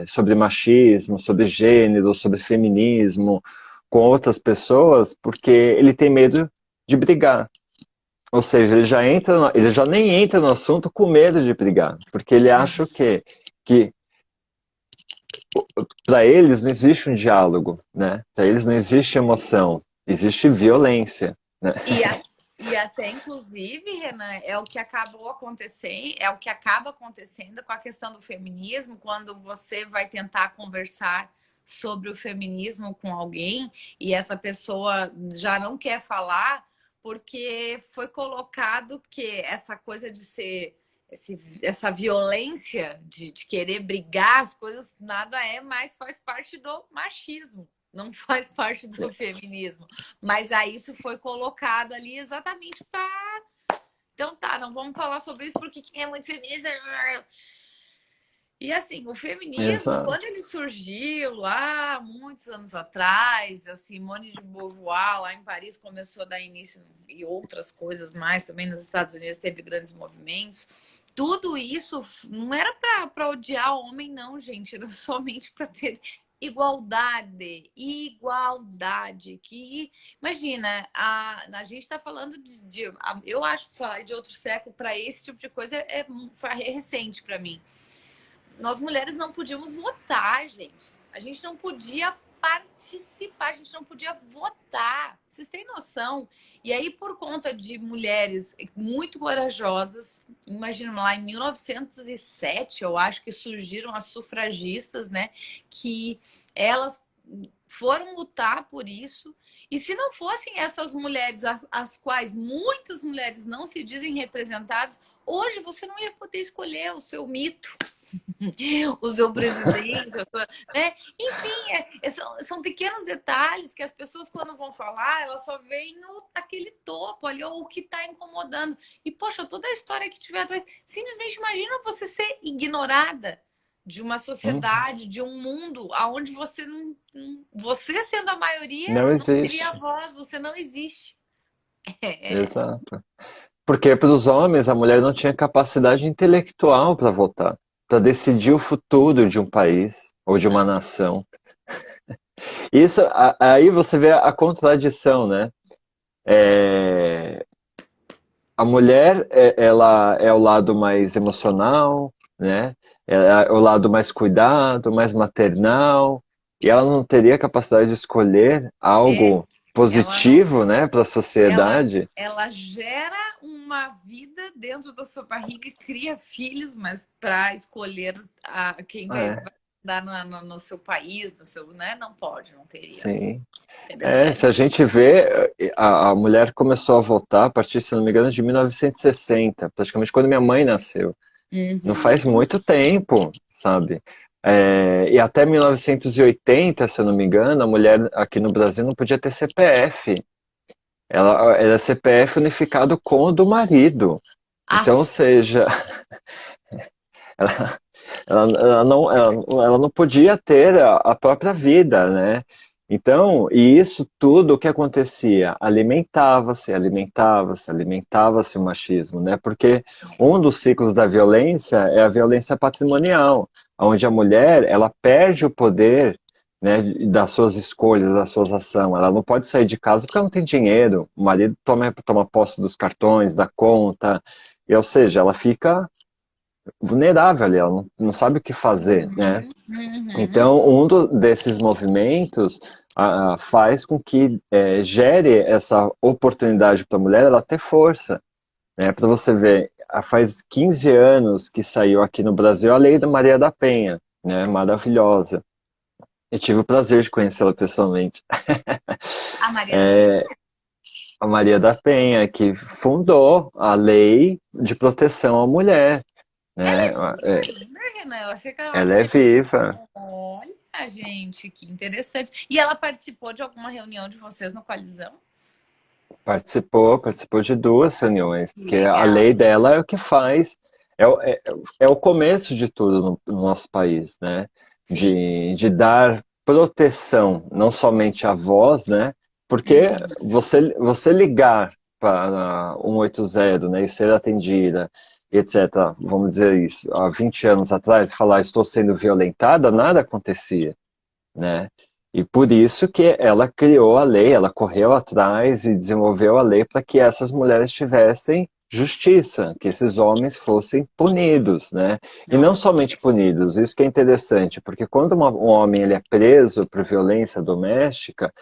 sobre machismo, sobre gênero, sobre feminismo com outras pessoas porque ele tem medo de brigar. Ou seja, ele já nem entra no assunto com medo de brigar, porque ele acha o quê? Que para eles não existe um diálogo, né? Para eles não existe emoção, existe violência, né? E, a, e até, inclusive, Renan, é o que acabou acontecendo, é o que acaba acontecendo com a questão do feminismo, quando você vai tentar conversar sobre o feminismo com alguém e essa pessoa já não quer falar, porque foi colocado que essa coisa de ser essa violência de querer brigar as coisas nada é mais faz parte do machismo, não faz parte do feminismo. Mas aí isso foi colocado ali exatamente para. Então tá, não vamos falar sobre isso porque quem é muito feminista. E assim, o feminismo, Exato. quando ele surgiu lá muitos anos atrás, a Simone de Beauvoir, lá em Paris, começou a dar início e outras coisas mais, também nos Estados Unidos teve grandes movimentos. Tudo isso não era para odiar o homem, não, gente, era somente para ter igualdade. Igualdade. Que, imagina, a gente está falando eu acho que falar de outro século para esse tipo de coisa é recente para mim. Nós mulheres não podíamos votar, gente. A gente não podia participar, a gente não podia votar. Vocês têm noção? E aí, por conta de mulheres muito corajosas, imagina lá em 1907, eu acho que surgiram as sufragistas, né? Que elas foram lutar por isso. E se não fossem essas mulheres, as quais muitas mulheres não se dizem representadas, hoje você não ia poder escolher o seu mito, o seu presidente, né? Enfim, são pequenos detalhes que as pessoas, quando vão falar, elas só veem aquele topo ali, ou o que está incomodando. E, poxa, toda a história que tiver atrás, simplesmente imagina você ser ignorada de uma sociedade, de um mundo onde você não. Você sendo a maioria, Não não teria existe. voz, você não existe. Exato. Porque para os homens a mulher não tinha capacidade intelectual para votar, para decidir o futuro de um país ou de uma nação. Isso, aí você vê a contradição, né? A mulher, ela é o lado mais emocional, né? É o lado mais cuidado, mais maternal, e ela não teria capacidade de escolher É, algo ela não. positivo, né, para a sociedade. Ela gera uma vida dentro da sua barriga e cria filhos, mas para escolher quem vai É, dar no seu país, no seu, né? Não pode, não teria. sim. Se Interessante. a gente vê, a mulher começou a votar a partir, se não me engano, de 1960, praticamente quando minha mãe nasceu. Não Uhum. faz muito tempo, sabe? E até 1980, se eu não me engano, a mulher aqui no Brasil não podia ter CPF. Ela era CPF unificado com o do marido. Ah, Então, ou seja, ela, ela não podia ter a própria vida, né? Então, e isso tudo o que acontecia? Alimentava-se o machismo, né? Porque um dos ciclos da violência é a violência patrimonial, onde a mulher, ela perde o poder, né, das suas escolhas, das suas ações. Ela não pode sair de casa porque ela não tem dinheiro. O marido toma posse dos cartões, da conta, ou seja, ela fica vulnerável ali, ela não sabe o que fazer, né? Uhum, uhum. Então, desses movimentos faz com que gere essa oportunidade para a mulher ela ter força, né? Para você ver, faz 15 anos que saiu aqui no Brasil a Lei da Maria da Penha, né? Maravilhosa. Eu tive o prazer de conhecê-la pessoalmente. A Maria da É, Penha? a Maria da Penha, que fundou a Lei de Proteção à Mulher, Ela é né? viva ainda, Renan? Eu achei que ela Ela é tinha. viva. Olha, gente, que interessante. E ela participou de alguma reunião de vocês no Coalizão? Participou de duas reuniões, Que porque a lei legal. dela é o que faz, é o começo de tudo no nosso país, né? Sim. De dar proteção, não somente à voz, né? Porque Uhum. você ligar para 180, né, e ser atendida, etc., vamos dizer isso, há 20 anos atrás, falar estou sendo violentada, nada acontecia, né? E por isso que ela criou a lei, ela correu atrás e desenvolveu a lei para que essas mulheres tivessem justiça, que esses homens fossem punidos, né? E não Nossa. somente punidos, isso que é interessante, porque quando um homem ele é preso por violência doméstica,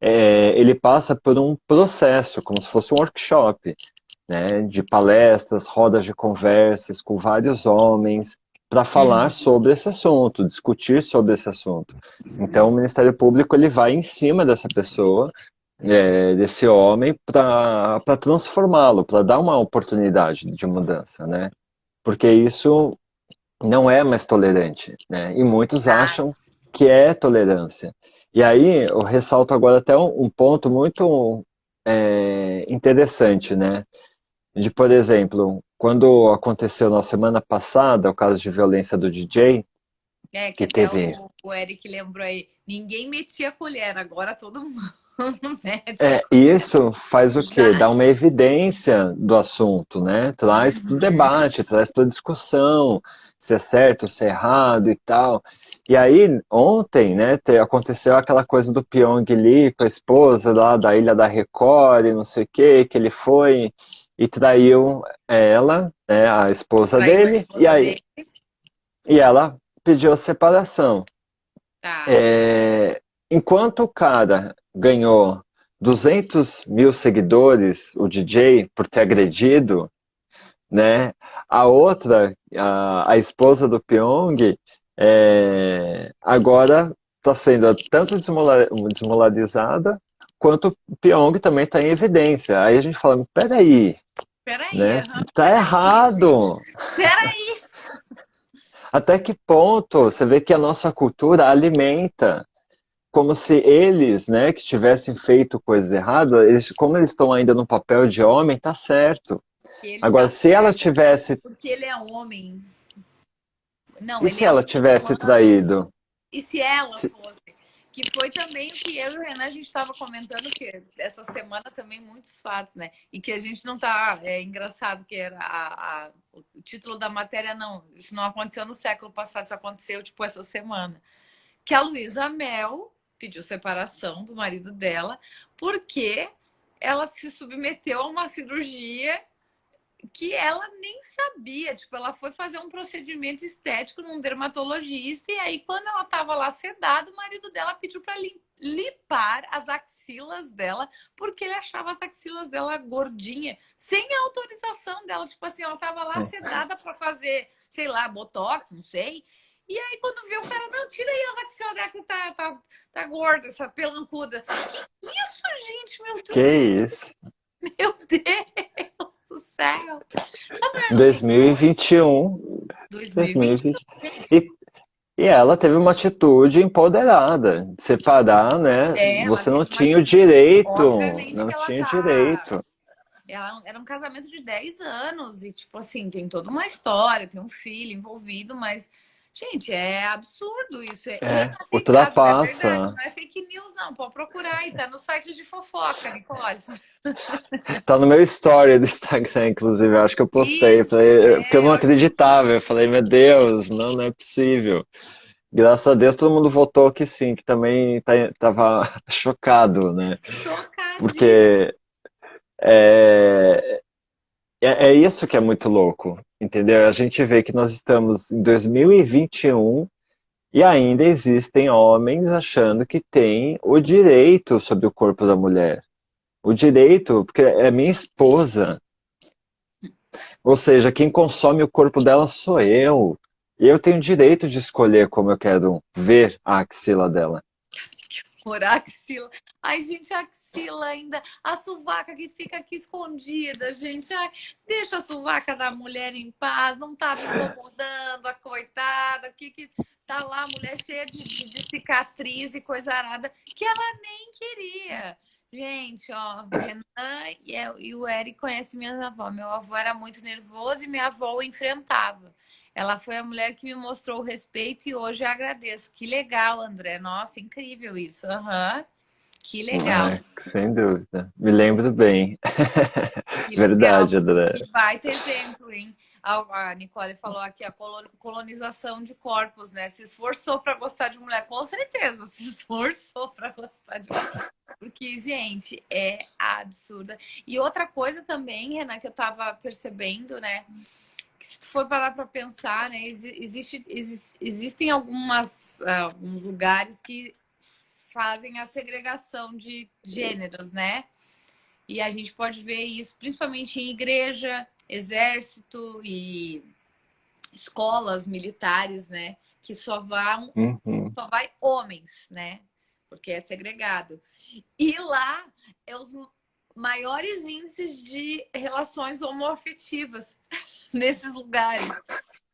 ele passa por um processo, como se fosse um workshop, né, de palestras, rodas de conversas com vários homens para falar Uhum. sobre esse assunto, discutir sobre esse assunto. Então, o Ministério Público ele vai em cima dessa pessoa, desse homem, para transformá-lo, para dar uma oportunidade de mudança, né? Porque isso não é mais tolerante, né? E muitos Ah, acham que é tolerância. E aí eu ressalto agora até um ponto muito interessante, né? De, por exemplo, quando aconteceu na semana passada o caso de violência do DJ, é que que até teve. o Eric lembrou aí. Ninguém metia a colher, agora todo mundo mete a colher. Isso faz o quê? Já Dá uma evidência do assunto, né? Traz para o debate, traz para a discussão, se é certo, se é errado e tal. E aí, ontem, né, aconteceu aquela coisa do Pyong Lee com a esposa lá da Ilha da Record e não sei o quê, que ele foi e traiu ela, né, a esposa traiu a dele, esposa dele. e ela pediu a separação. Tá. É, enquanto o cara ganhou 200 mil seguidores, o DJ, por ter agredido, né? A outra, a esposa do Pyong, agora está sendo tanto desmoralizada, quanto o Pyong também está em evidência. Aí a gente fala, peraí, Peraí, né? aham, Tá peraí, gente. errado. Peraí. Até que ponto você vê que a nossa cultura alimenta como se eles, né, que tivessem feito coisas erradas, como eles estão ainda no papel de homem, tá certo. Ele Agora, tá se ela certo, tivesse, porque ele é homem. Não, e ele se é ela homem tivesse humano. traído? E se ela Se- fosse? Que foi também o que eu e o Renan a gente estava comentando que essa semana também muitos fatos, né? E que a gente não tá engraçado que era o título da matéria não, isso não aconteceu no século passado, isso aconteceu tipo essa semana. Que a Luísa Mel pediu separação do marido dela porque ela se submeteu a uma cirurgia que ela nem sabia. Tipo, ela foi fazer um procedimento estético num dermatologista, e aí, quando ela tava lá sedada, o marido dela pediu para limpar as axilas dela, porque ele achava as axilas dela gordinha, sem a autorização dela. Tipo assim, ela tava lá sedada para fazer, sei lá, botox, não sei. E aí, quando viu o cara, não, tira aí as axilas dela que tá gorda, essa pelancuda. Que isso, gente? Meu Que Deus do céu! isso? Meu Deus do céu! Sabe a vergonha? 2021, 2020. 2021, gente. E, e ela teve uma atitude empoderada, de separar, né? Ela Você não teve uma tinha o atitude. direito, Obviamente não que ela tinha o tá. direito. Ela era um casamento de 10 anos e, tipo assim, tem toda uma história, tem um filho envolvido, mas, Gente, é absurdo isso, é inaceitável, é verdade, Ultrapassa. não é fake news, não. Pode procurar aí, tá no site de fofoca, Nicole. Tá no meu story do Instagram, inclusive, eu acho que eu postei, Isso, porque eu eu não acho que acreditava, eu falei, meu Deus, não, não é possível. Graças a Deus todo mundo votou que sim, que também tava chocado, né? chocadíssimo. Porque é, é isso que é muito louco, entendeu? A gente vê que nós estamos em 2021 e ainda existem homens achando que têm o direito sobre o corpo da mulher. O direito, porque é minha esposa. Ou seja, quem consome o corpo dela sou eu. E eu tenho direito de escolher como eu quero ver a axila dela. Por axila. Ai, gente, a axila ainda. A suvaca que fica aqui escondida, gente. Ai, deixa a suvaca da mulher em paz. Não tava incomodando a coitada. Que tá lá, a mulher cheia de cicatriz e coisa arada, que ela nem queria. Gente, ó, Renan e o Eric conhecem minha avó. Meu avô era muito nervoso e minha avó o enfrentava. Ela foi a mulher que me mostrou o respeito e hoje eu agradeço. Que legal, André. Nossa, incrível isso. Aham. Que legal. É, sem dúvida. Me lembro bem. Que legal. Verdade, André. Que baita exemplo, hein? A Nicole falou aqui a colonização de corpos, né? Se esforçou para gostar de mulher, com certeza se esforçou para gostar de mulher. Porque, gente, é absurda. E outra coisa também, Renan, que eu tava percebendo, né? Que se tu for parar para pensar, né, existem alguns lugares que fazem a segregação de gêneros, né? E a gente pode ver isso principalmente em igreja, exército e escolas militares, né? Que Uhum. só vai homens, né? Porque é segregado. E lá é os maiores índices de relações homoafetivas nesses lugares,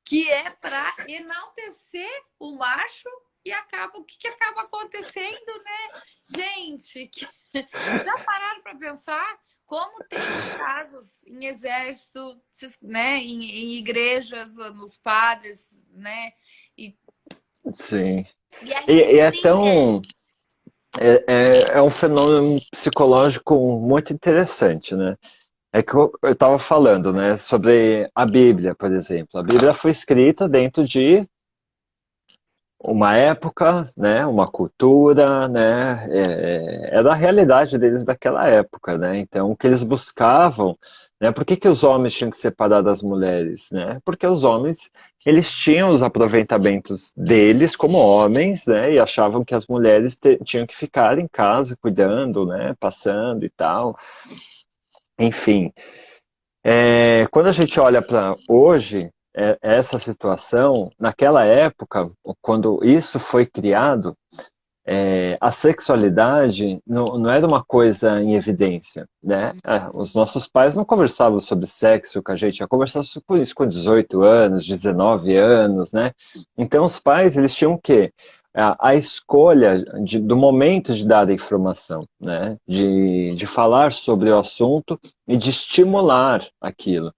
que é para enaltecer o macho e acaba o que acaba acontecendo, né? Gente, já pararam para pensar como tem os casos em exército, né, em igrejas, nos padres, né? E, Sim. e ainda E é explica. tão. É um fenômeno psicológico muito interessante, né? É que eu estava falando, né, sobre a Bíblia, por exemplo. A Bíblia foi escrita dentro de uma época, né, uma cultura, né, era a realidade deles daquela época, né, então o que eles buscavam, né, por que que os homens tinham que separar das mulheres, né, porque os homens, eles tinham os aproveitamentos deles como homens, né, e achavam que as mulheres tinham que ficar em casa cuidando, né, passando e tal, enfim, quando a gente olha para hoje, essa situação, naquela época, quando isso foi criado, a sexualidade não era uma coisa em evidência, né? Os nossos pais não conversavam sobre sexo com a gente, já conversavam sobre isso com 18 anos, 19 anos, né? Então os pais, eles tinham o quê? A escolha do momento de dar a informação, né? De falar sobre o assunto e de estimular aquilo.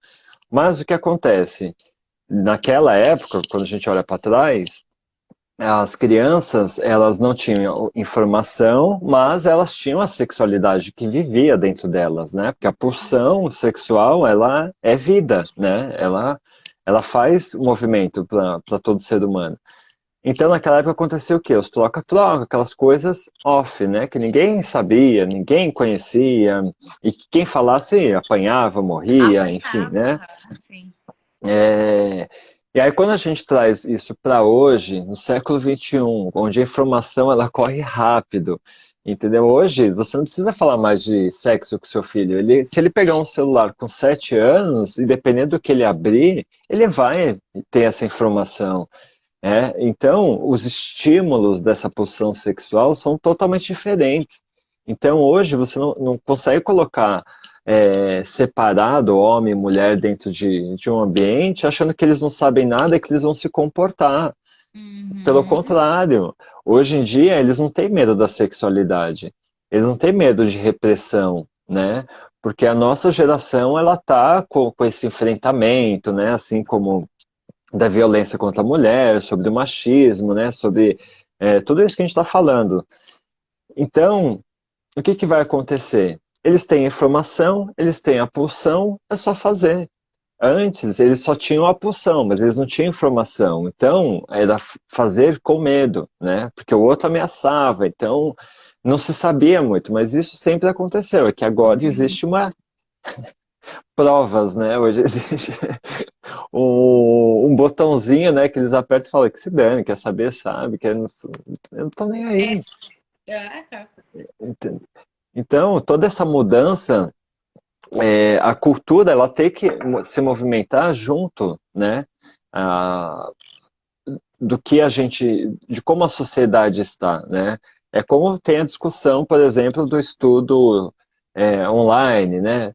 Mas o que acontece? Naquela época, quando a gente olha para trás, as crianças, elas não tinham informação, mas elas tinham a sexualidade que vivia dentro delas, né? Porque a pulsão sexual, ela é vida, né? Ela faz movimento para todo ser humano. Então, naquela época aconteceu o quê? Os troca-troca, aquelas coisas off, né? Que ninguém sabia, ninguém conhecia, e que quem falasse apanhava, morria, enfim, Apanhava, né? sim. É, E aí, quando a gente traz isso para hoje, no século XXI, onde a informação ela corre rápido, entendeu? Hoje, você não precisa falar mais de sexo com seu filho. Se ele pegar um celular com 7 anos, e dependendo do que ele abrir, ele vai ter essa informação. Então, os estímulos dessa pulsão sexual são totalmente diferentes. Então, hoje, você não consegue colocar separado homem e mulher dentro de um ambiente, achando que eles não sabem nada e que eles vão se comportar. Pelo Uhum. contrário, hoje em dia, eles não têm medo da sexualidade. Eles não têm medo de repressão, né? Porque a nossa geração, ela tá com esse enfrentamento, né? Assim como da violência contra a mulher, sobre o machismo, né, sobre tudo isso que a gente está falando. Então, o que, que vai acontecer? Eles têm informação, eles têm a pulsão, é só fazer. Antes, eles só tinham a pulsão, mas eles não tinham informação. Então, era fazer com medo, né? Porque o outro ameaçava. Então, não se sabia muito, mas isso sempre aconteceu. É que agora existe uma provas, né? Hoje existe um botãozinho, né, que eles apertam e falam que se dane, quer saber, sabe, eu não tô nem É, aí. é. Entende? Então, toda essa mudança, a cultura, ela tem que se movimentar junto, né, a, do que a gente, de como a sociedade está, né? É como tem a discussão, por exemplo, do estudo online, né?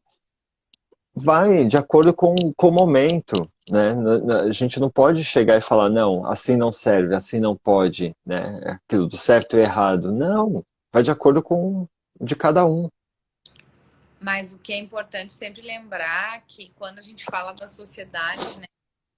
Vai de acordo com o momento, né? A gente não pode chegar e falar, não, assim não serve, assim não pode, né? Aquilo do certo e errado. Não, vai de acordo com de cada um. Mas o que é importante sempre lembrar que quando a gente fala da sociedade, né,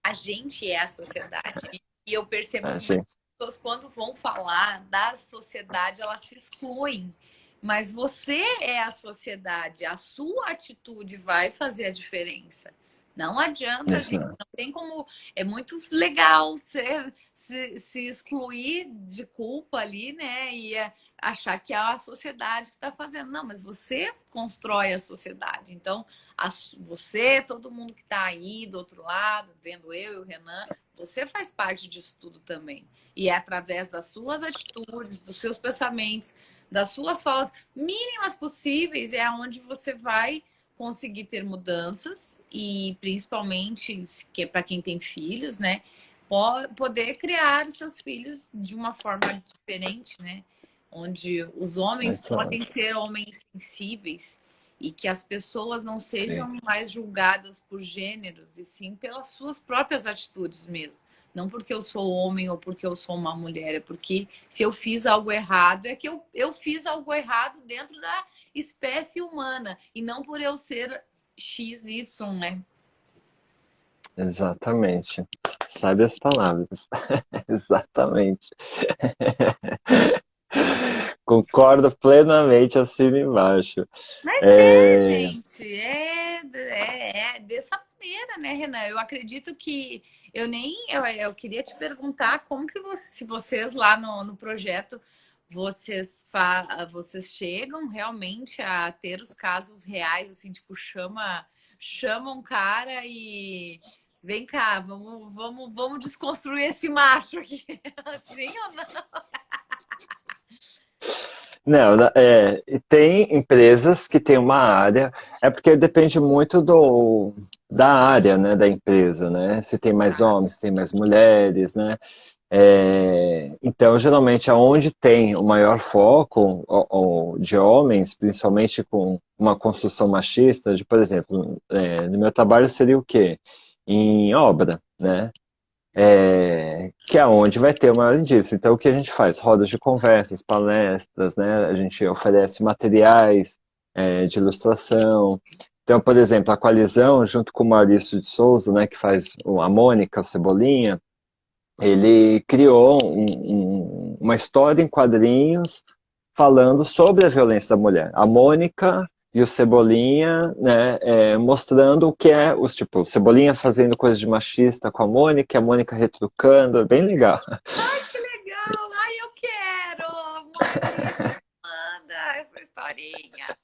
a gente é a sociedade. E eu percebo Né, que muitas gente? pessoas, quando vão falar da sociedade, elas se excluem. Mas você é a sociedade, a sua atitude vai fazer a diferença. Não adianta, gente, Exato. não tem como. É muito legal se excluir de culpa ali, né? Achar que é a sociedade que está fazendo. Não, mas você constrói a sociedade. Então, você, todo mundo que está aí do outro lado, vendo eu e o Renan, você faz parte disso tudo também. E é através das suas atitudes, dos seus pensamentos, das suas falas mínimas possíveis, é onde você vai conseguir ter mudanças e principalmente que para quem tem filhos, né, poder criar os seus filhos de uma forma diferente, né, onde os homens Exato. podem ser homens sensíveis e que as pessoas não Sim. sejam mais julgadas por gêneros e sim pelas suas próprias atitudes mesmo. Não porque eu sou homem ou porque eu sou uma mulher, é porque se eu fiz algo errado, é que eu fiz algo errado dentro da espécie humana e não por eu ser XY, né? Exatamente. Sabe as palavras. Exatamente. Concordo plenamente, assino embaixo. Mas é, É, gente, é dessa maneira, né, Renan? Eu acredito que eu queria te perguntar como que se vocês lá no projeto vocês chegam realmente a ter os casos reais, assim, tipo, chama um cara e vem cá, vamos desconstruir esse macho aqui. Assim ou não? Não, e tem empresas que têm uma área, é porque depende muito da área, né, da empresa, né? Se tem mais homens, se tem mais mulheres, né? Então, geralmente, aonde tem o maior foco de homens, principalmente com uma construção machista, de, por exemplo, no meu trabalho seria o quê? Em obra, né? Que é onde vai ter o maior indício. Então, o que a gente faz? Rodas de conversas, palestras, né? A gente oferece materiais de ilustração. Então, por exemplo, a Coalizão, junto com o Maurício de Souza, né, que faz a Mônica, o Cebolinha, ele criou uma história em quadrinhos falando sobre a violência da mulher. A Mônica e o Cebolinha, né, mostrando o que é os tipo, o Cebolinha fazendo coisa de machista com a Mônica retrucando, é bem legal. Que legal! Ai, eu quero! Manda isso, manda essa historinha.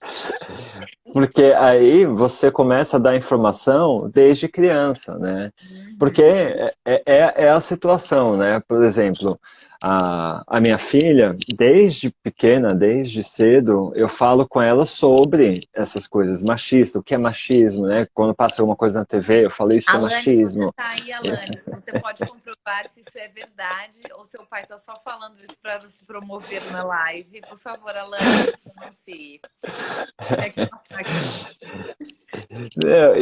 Porque aí você começa a dar informação desde criança, né? Porque Uhum. é a situação, né? Por exemplo, a minha filha, desde pequena, desde cedo, eu falo com ela sobre essas coisas machistas, o que é machismo, né? Quando passa alguma coisa na TV, eu falo isso é Alanis, você machismo. tá aí, Alanis. Você pode comprovar se isso é verdade ou seu pai tá só falando isso para se promover na live. Por favor, Alanis, se pronuncie. É que ela tá aqui. Né,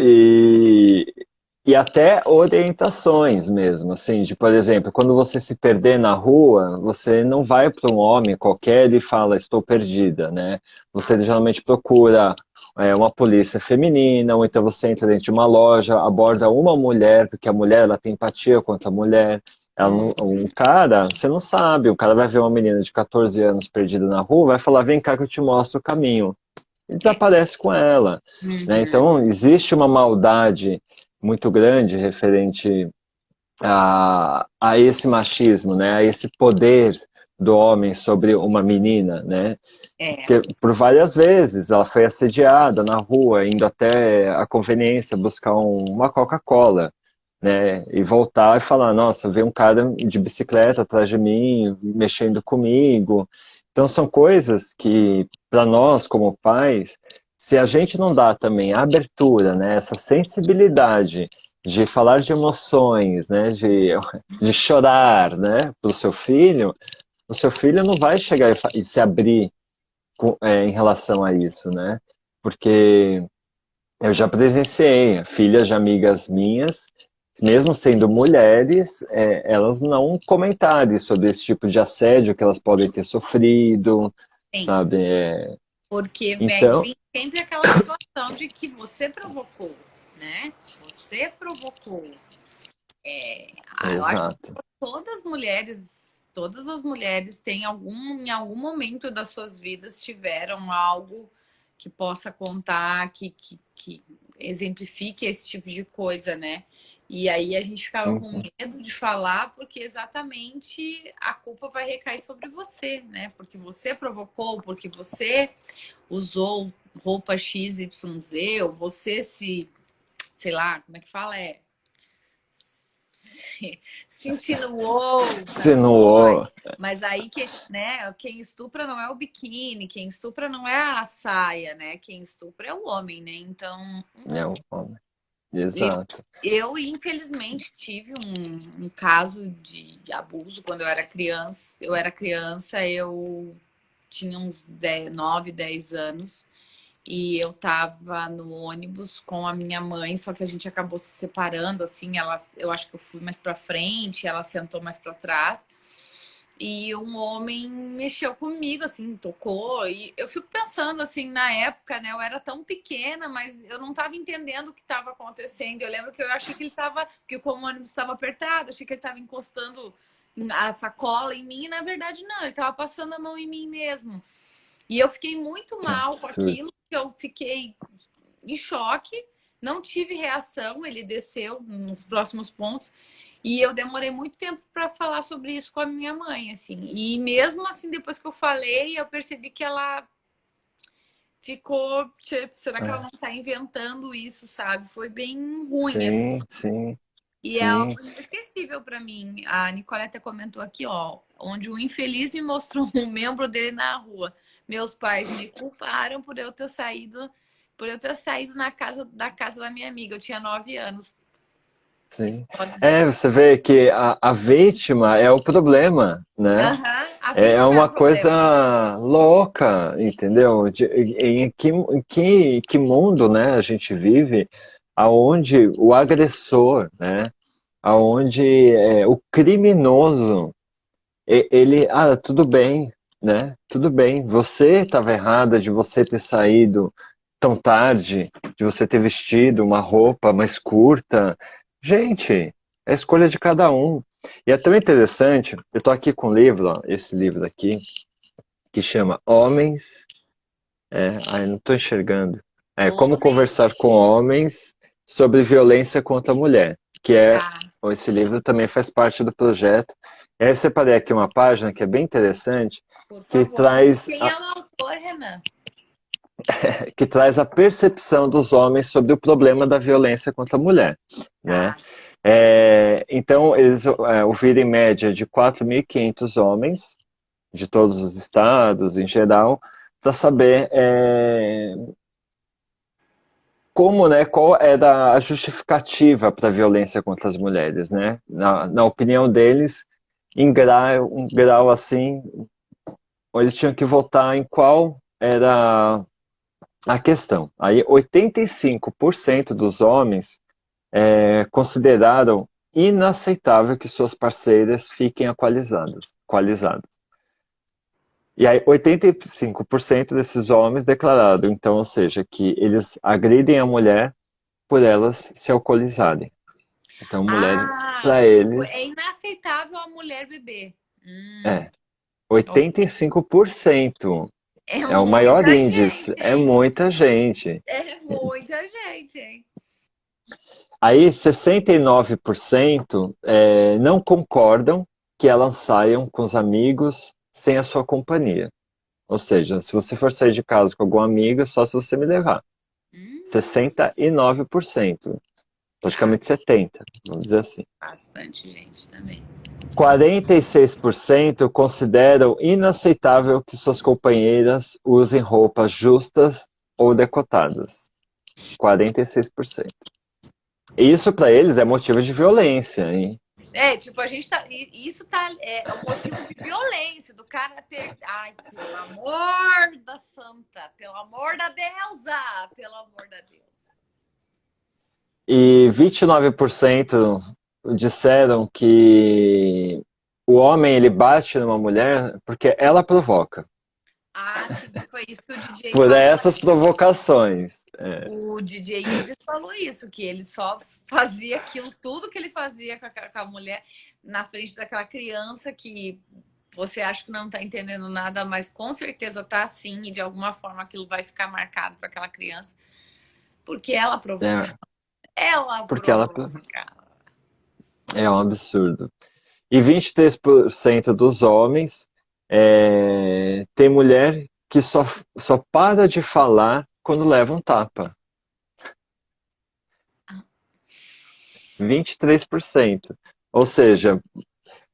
e até orientações mesmo, assim, de, por exemplo, quando você se perder na rua, você não vai para um homem qualquer e fala, estou perdida, né? Você geralmente procura uma polícia feminina, ou então você entra dentro de uma loja, aborda uma mulher, porque a mulher ela tem empatia contra a mulher. Hum, Um cara, você não sabe, o cara vai ver uma menina de 14 anos perdida na rua, vai falar, vem cá que eu te mostro o caminho. E é. desaparece com ela, né? Uhum. Então, existe uma maldade muito grande referente a esse machismo, né? A esse poder do homem sobre uma menina, né? É. Que por várias vezes ela foi assediada na rua, indo até a conveniência buscar uma Coca-Cola, né? E voltar e falar, nossa, veio um cara de bicicleta atrás de mim, mexendo comigo. Então são coisas que, para nós como pais, se a gente não dá também a abertura, né? Essa sensibilidade de falar de emoções, né? De chorar, né? Para o seu filho não vai chegar e se abrir em relação a isso, né? Porque eu já presenciei filhas de amigas minhas, mesmo sendo mulheres, elas não comentarem sobre esse tipo de assédio que elas podem ter sofrido, Sim. sabe? Porque Então, vem sempre aquela situação de que você provocou, né? Você provocou. Eu acho exato. que todas as mulheres têm em algum momento das suas vidas tiveram algo que possa contar, que exemplifique esse tipo de coisa, né? E aí a gente ficava com Uhum. medo de falar, porque exatamente a culpa vai recair sobre você, né? Porque você provocou, porque você usou roupa XYZ, ou você sei lá, como é que fala? Se insinuou para Insinuou, nós. Mas aí né, quem estupra não é o biquíni, quem estupra não é a saia, né? Quem estupra é o homem, né? Então, é o homem. eu, Exato. eu infelizmente tive um caso de abuso quando eu era criança. Eu tinha uns 9, 10 anos. E eu tava no ônibus com a minha mãe, só que a gente acabou se separando, assim, eu acho que eu fui mais pra frente, ela sentou mais pra trás. E um homem mexeu comigo, assim, tocou. E eu fico pensando, assim, na época, né? Eu era tão pequena, mas eu não tava entendendo o que estava acontecendo. Eu lembro que eu achei que ele tava, porque como o ônibus estava apertado, eu achei que ele tava encostando a sacola em mim, e na verdade não, ele tava passando a mão em mim mesmo. E eu fiquei muito Que mal com absurdo. aquilo, que eu fiquei em choque, não tive reação, ele desceu nos próximos pontos. E eu demorei muito tempo para falar sobre isso com a minha mãe, assim. E mesmo assim, depois que eu falei, eu percebi que ela ficou, tipo, será que ela É, não está inventando isso, sabe? Foi bem ruim, assim. sim, sim, E é sim. algo inesquecível para mim. A Nicoleta comentou aqui, ó, onde o infeliz me mostrou um membro dele na rua. Meus pais me culparam por eu ter saído da casa da minha amiga. Eu tinha 9 anos. É Sim. foda É, isso. você vê que a vítima é o problema, né? Aham, a É vítima é uma o problema. coisa louca, entendeu? Que mundo, né, a gente vive aonde o agressor, né, aonde o criminoso, tudo bem, né, tudo bem, você estava errada de você ter saído tão tarde, de você ter vestido uma roupa mais curta. Gente, é a escolha de cada um. E é tão interessante, eu estou aqui com um livro, ó, esse livro aqui, que chama Homens. Ai, não estou enxergando. Como Homem, conversar com homens sobre violência contra a mulher, que tá, esse livro também faz parte do projeto. E aí eu separei aqui uma página que é bem interessante, por que favor. traz Quem é o autor, Renan? que traz a percepção dos homens sobre o problema da violência contra a mulher, né? Tá. Então, eles ouviram em média de 4.500 homens, de todos os estados, em geral, para saber como, né, qual era a justificativa para a violência contra as mulheres, né? Na opinião deles, um grau assim, eles tinham que votar em qual era a questão. Aí, 85% dos homens consideraram inaceitável que suas parceiras fiquem equalizadas. E aí 85% desses homens declararam, então, ou seja, que eles agridem a mulher por elas se alcoolizarem. Então, mulher, Ah, para tipo, é eles, inaceitável a mulher beber. é Ok. 85%. É É o maior muita índice, gente, é hein? muita gente. É muita gente, hein? Aí 69% não concordam que elas saiam com os amigos sem a sua companhia. Ou seja, se você for sair de casa com algum amigo, é só se você me levar. Hum, 69%, ah, praticamente 70%, vamos dizer assim. bastante gente também. 46% consideram inaceitável que suas companheiras usem roupas justas ou decotadas. 46%. E isso para eles é motivo de violência, hein? É, tipo, a gente tá. Isso tá. É um motivo de violência, do cara perder. Ai, pelo amor da santa, pelo amor da deusa, pelo amor da deusa. E 29% disseram que o homem ele bate numa mulher porque ela provoca. Ah, sim, foi isso que o DJ Por falou. essas provocações. O DJ Ives falou isso, que ele só fazia aquilo, tudo que ele fazia com a mulher na frente daquela criança que você acha que não tá entendendo nada, mas com certeza tá sim, e de alguma forma aquilo vai ficar marcado para aquela criança, porque ela provoca. É, Ela porque ela provoca. é um absurdo. E 23% dos homens tem mulher que só para de falar quando leva um tapa. 23%. Ou seja,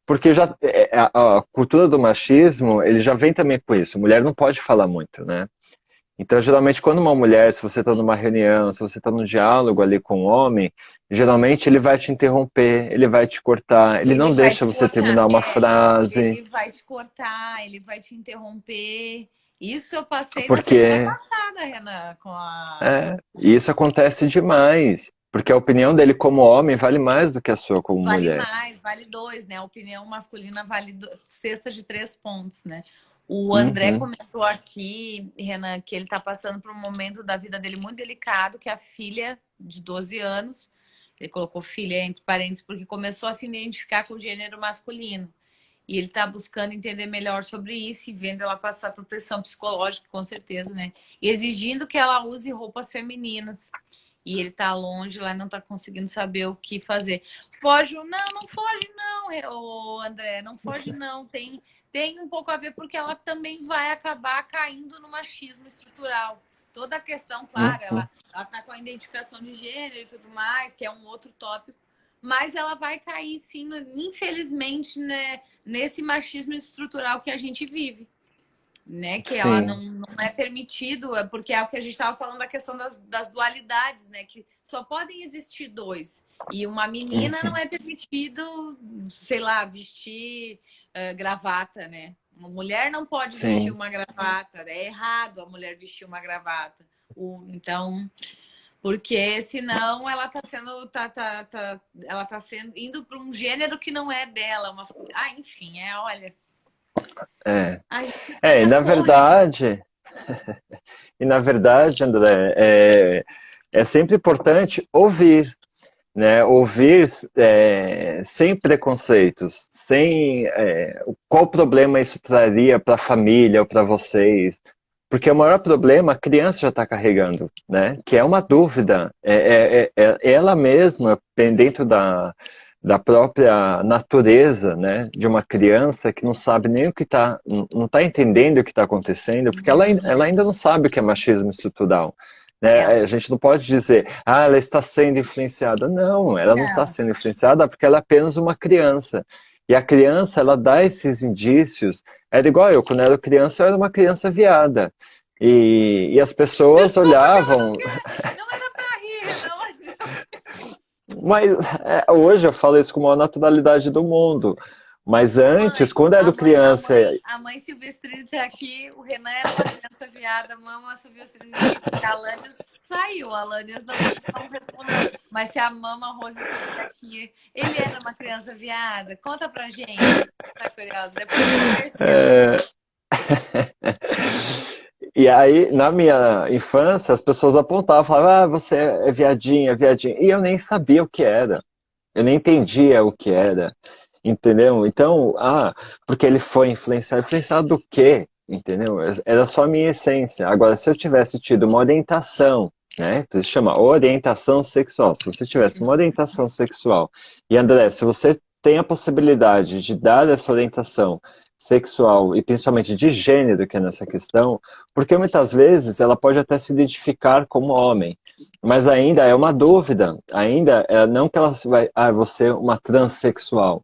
porque já a cultura do machismo, ele já vem também com isso. Mulher não pode falar muito, né? Então, geralmente, quando uma mulher, se você está numa reunião, se você está num diálogo ali com um homem, geralmente ele vai te interromper, ele vai te cortar, ele Ele não vai deixa te você cortar, terminar uma frase, ele vai te cortar, ele vai te interromper. Isso eu passei na semana porque passada, Renan, com a. isso acontece demais. Porque a opinião dele como homem vale mais do que a sua como Vale mulher. mais, vale dois, né? A opinião masculina vale cesta de 3 pontos, né? O André Uhum, comentou aqui, Renan, que ele está passando por um momento da vida dele muito delicado, que a filha de 12 anos, ele colocou filha entre parênteses, porque começou a se identificar com o gênero masculino. E ele está buscando entender melhor sobre isso e vendo ela passar por pressão psicológica, com certeza, né? E exigindo que ela use roupas femininas. E ele tá longe lá, não tá conseguindo saber o que fazer. Foge, não, não foge não, ô André, não foge não. Tem um pouco a ver porque ela também vai acabar caindo no machismo estrutural. Toda a questão, claro, uhum. ela tá com a identificação de gênero e tudo mais, que é um outro tópico, mas ela vai cair sim, infelizmente, né, nesse machismo estrutural que a gente vive, né? Que ela Sim, não é permitido, porque é o que a gente estava falando da questão das dualidades, né? Que só podem existir dois. E uma menina não uhum. é permitido, sei lá, vestir gravata, né? Uma mulher não pode vestir Sim, uma gravata, é errado a mulher vestir uma gravata. Então, porque senão ela tá sendo, ela tá sendo indo para um gênero que não é dela, masculino. Ah, enfim, olha, é. a gente É, fica com e na verdade, André, é sempre importante ouvir, né? Ouvir sem preconceitos, sem qual problema isso traria para a família ou para vocês. Porque o maior problema a criança já está carregando, né? Que é uma dúvida. Ela mesma, dentro da própria natureza, né, de uma criança que não sabe nem o que está, não está entendendo o que está acontecendo, porque ela ainda não sabe o que é machismo estrutural. Né? ela. A gente não pode dizer, ela está sendo influenciada. Não, ela não está Não, sendo influenciada porque ela é apenas uma criança. E a criança, ela dá esses indícios. Era igual eu, quando eu era criança, eu era uma criança viada. E as pessoas desculpa que ela olhavam, não era pra rir, não adianta. mas hoje eu falo isso com a maior naturalidade do mundo. Mas A antes, mãe, quando eu era criança, a mãe Silvestrini tá aqui, o Renan era uma criança viada, mama Silvestrini aqui, porque a Alanis saiu, a Alanis não respondeu. Mas se a mama Rose estiver aqui, ele era uma criança viada? Conta pra gente, tá curiosa, depois do comercial. E aí, na minha infância, as pessoas apontavam, falavam, ah, você é viadinha, é viadinha. E eu nem sabia o que era. Eu nem entendia o que era. Entendeu? Então, porque ele foi influenciado. Influenciado do quê? Entendeu? Era só a minha essência. Agora, se eu tivesse tido uma orientação, né? Que se chama orientação sexual. Se você tivesse uma orientação sexual, e André, se você tem a possibilidade de dar essa orientação sexual e principalmente de gênero, que é nessa questão, porque muitas vezes ela pode até se identificar como homem, mas ainda é uma dúvida, ainda é não que ela vai, você é uma transexual.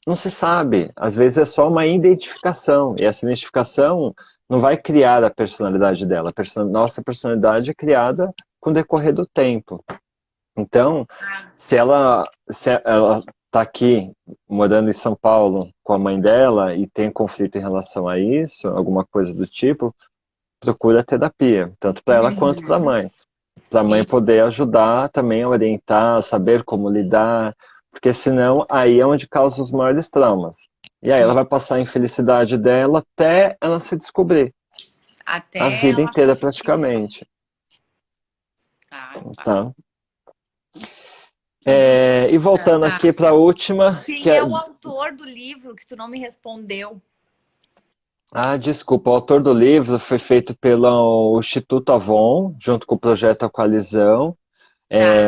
Não se sabe, às vezes é só uma identificação, e essa identificação não vai criar a personalidade dela. Nossa personalidade é criada com o decorrer do tempo. Então, se ela está aqui morando em São Paulo com a mãe dela e tem conflito em relação a isso, alguma coisa do tipo, procura terapia, tanto para ela quanto para a Uhum. mãe. Para a mãe Isso. poder ajudar também a orientar, saber como lidar, porque senão aí é onde causa os maiores traumas. E aí ela vai passar a infelicidade dela até ela se descobrir, a Até vida ela inteira conseguir. praticamente, Tá, tá. tá? E E voltando tá. aqui para a última, que Quem é... é o autor do livro que tu não me respondeu? Desculpa, o autor do livro foi feito pelo Instituto Avon, junto com o Projeto Coalizão,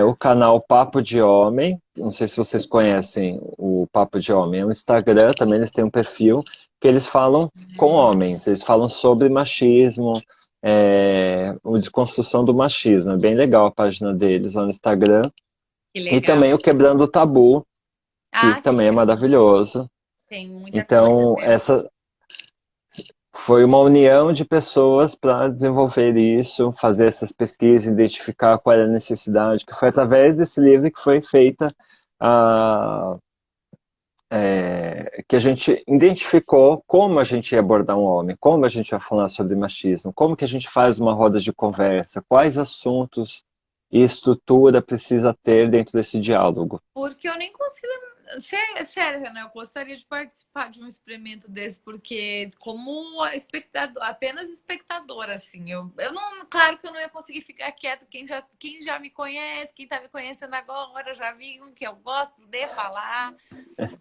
o Tá. canal Papo de Homem, não sei se vocês conhecem o Papo de Homem, é um Instagram, também eles têm um perfil que eles falam com homens, eles falam sobre machismo, a desconstrução do machismo, é bem legal a página deles lá no Instagram, Que e também legal. o Quebrando o Tabu, que Ah, sim, também é maravilhoso. tem muita coisa Então, mesmo. essa foi uma união de pessoas para desenvolver isso, fazer essas pesquisas, identificar qual era a necessidade, que foi através desse livro que foi feita a, que a gente identificou como a gente ia abordar um homem, como a gente vai falar sobre machismo, como que a gente faz uma roda de conversa, quais assuntos e estrutura precisa ter dentro desse diálogo. Porque eu nem consigo. Sério, Renan, eu gostaria de participar de um experimento desse, porque como espectador, apenas espectadora, assim, eu não, claro que eu não ia conseguir ficar quieta. Quem já me conhece, quem tá me conhecendo agora, já viu que eu gosto de falar.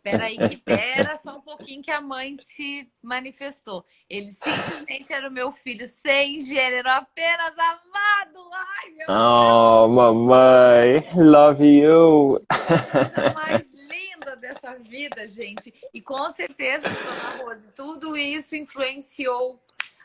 Peraí, pera só um pouquinho que a mãe se manifestou. Ele simplesmente era o meu filho sem gênero, apenas amado. Ai, meu Deus! Oh, mamãe, love you. Coisa mais linda dessa vida, gente. E com certeza, dona Rose, tudo isso influenciou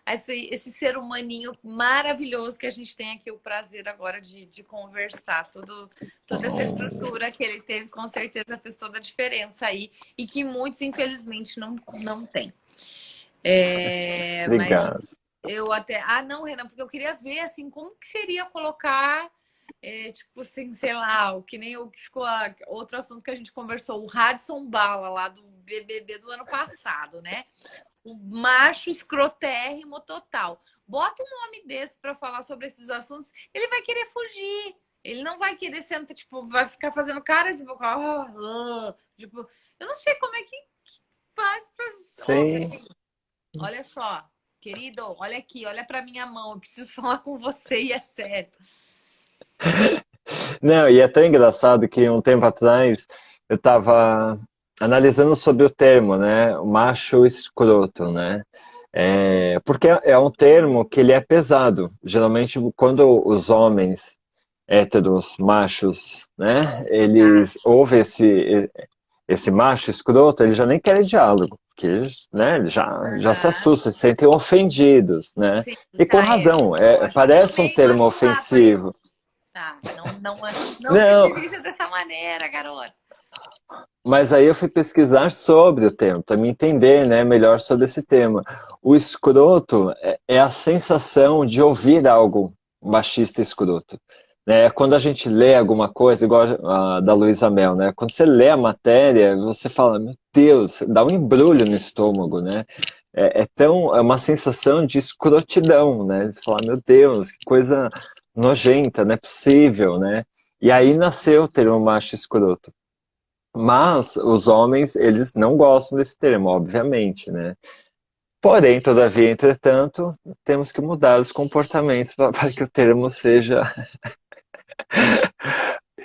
esse ser humaninho maravilhoso que a gente tem aqui o prazer agora de conversar. Toda essa Oh, estrutura que ele teve, com certeza fez toda a diferença aí. E que muitos, infelizmente, não têm. Mas obrigado. eu até. Ah, não, Renan, porque eu queria ver assim como que seria colocar, tipo assim, sei lá, o que nem o que ficou outro assunto que a gente conversou, o Radisson Bala lá do BBB do ano passado, né? O macho escrotérrimo total. Bota um homem desse para falar sobre esses assuntos, ele vai querer fugir. Ele não vai querer sentar, tipo, vai ficar fazendo caras tipo, tipo, eu não sei como é que faz para. Oh, Sim. olha só, querido, olha aqui, olha para minha mão, eu preciso falar com você e é sério. Não, e é tão engraçado que um tempo atrás eu estava analisando sobre o termo, né? O macho escroto, né? Porque é um termo que ele é pesado. Geralmente, quando os homens héteros, machos, né? Tá, Eles ouvem esse macho escroto, eles já nem querem diálogo, porque eles, né, eles já se aham. assustam, se sentem ofendidos, né? Sim, E com tá, razão, ó, já parece um tomei uma termo chulapa aí, ó. ofensivo. Tá, não se Não, dirija dessa maneira, garota. mas aí eu fui pesquisar sobre o termo, para me entender, né, melhor sobre esse tema. O escroto é a sensação de ouvir algo machista escroto. Né? Quando a gente lê alguma coisa, igual a da Luísa Mel, né? Quando você lê a matéria, você fala, meu Deus, dá um embrulho no estômago, né? É uma sensação de escrotidão, né? Você fala, meu Deus, que coisa nojenta, não é possível, né? E aí nasceu o termo macho escroto. Mas os homens, eles não gostam desse termo, obviamente, né? Porém, todavia, entretanto, temos que mudar os comportamentos para que o termo seja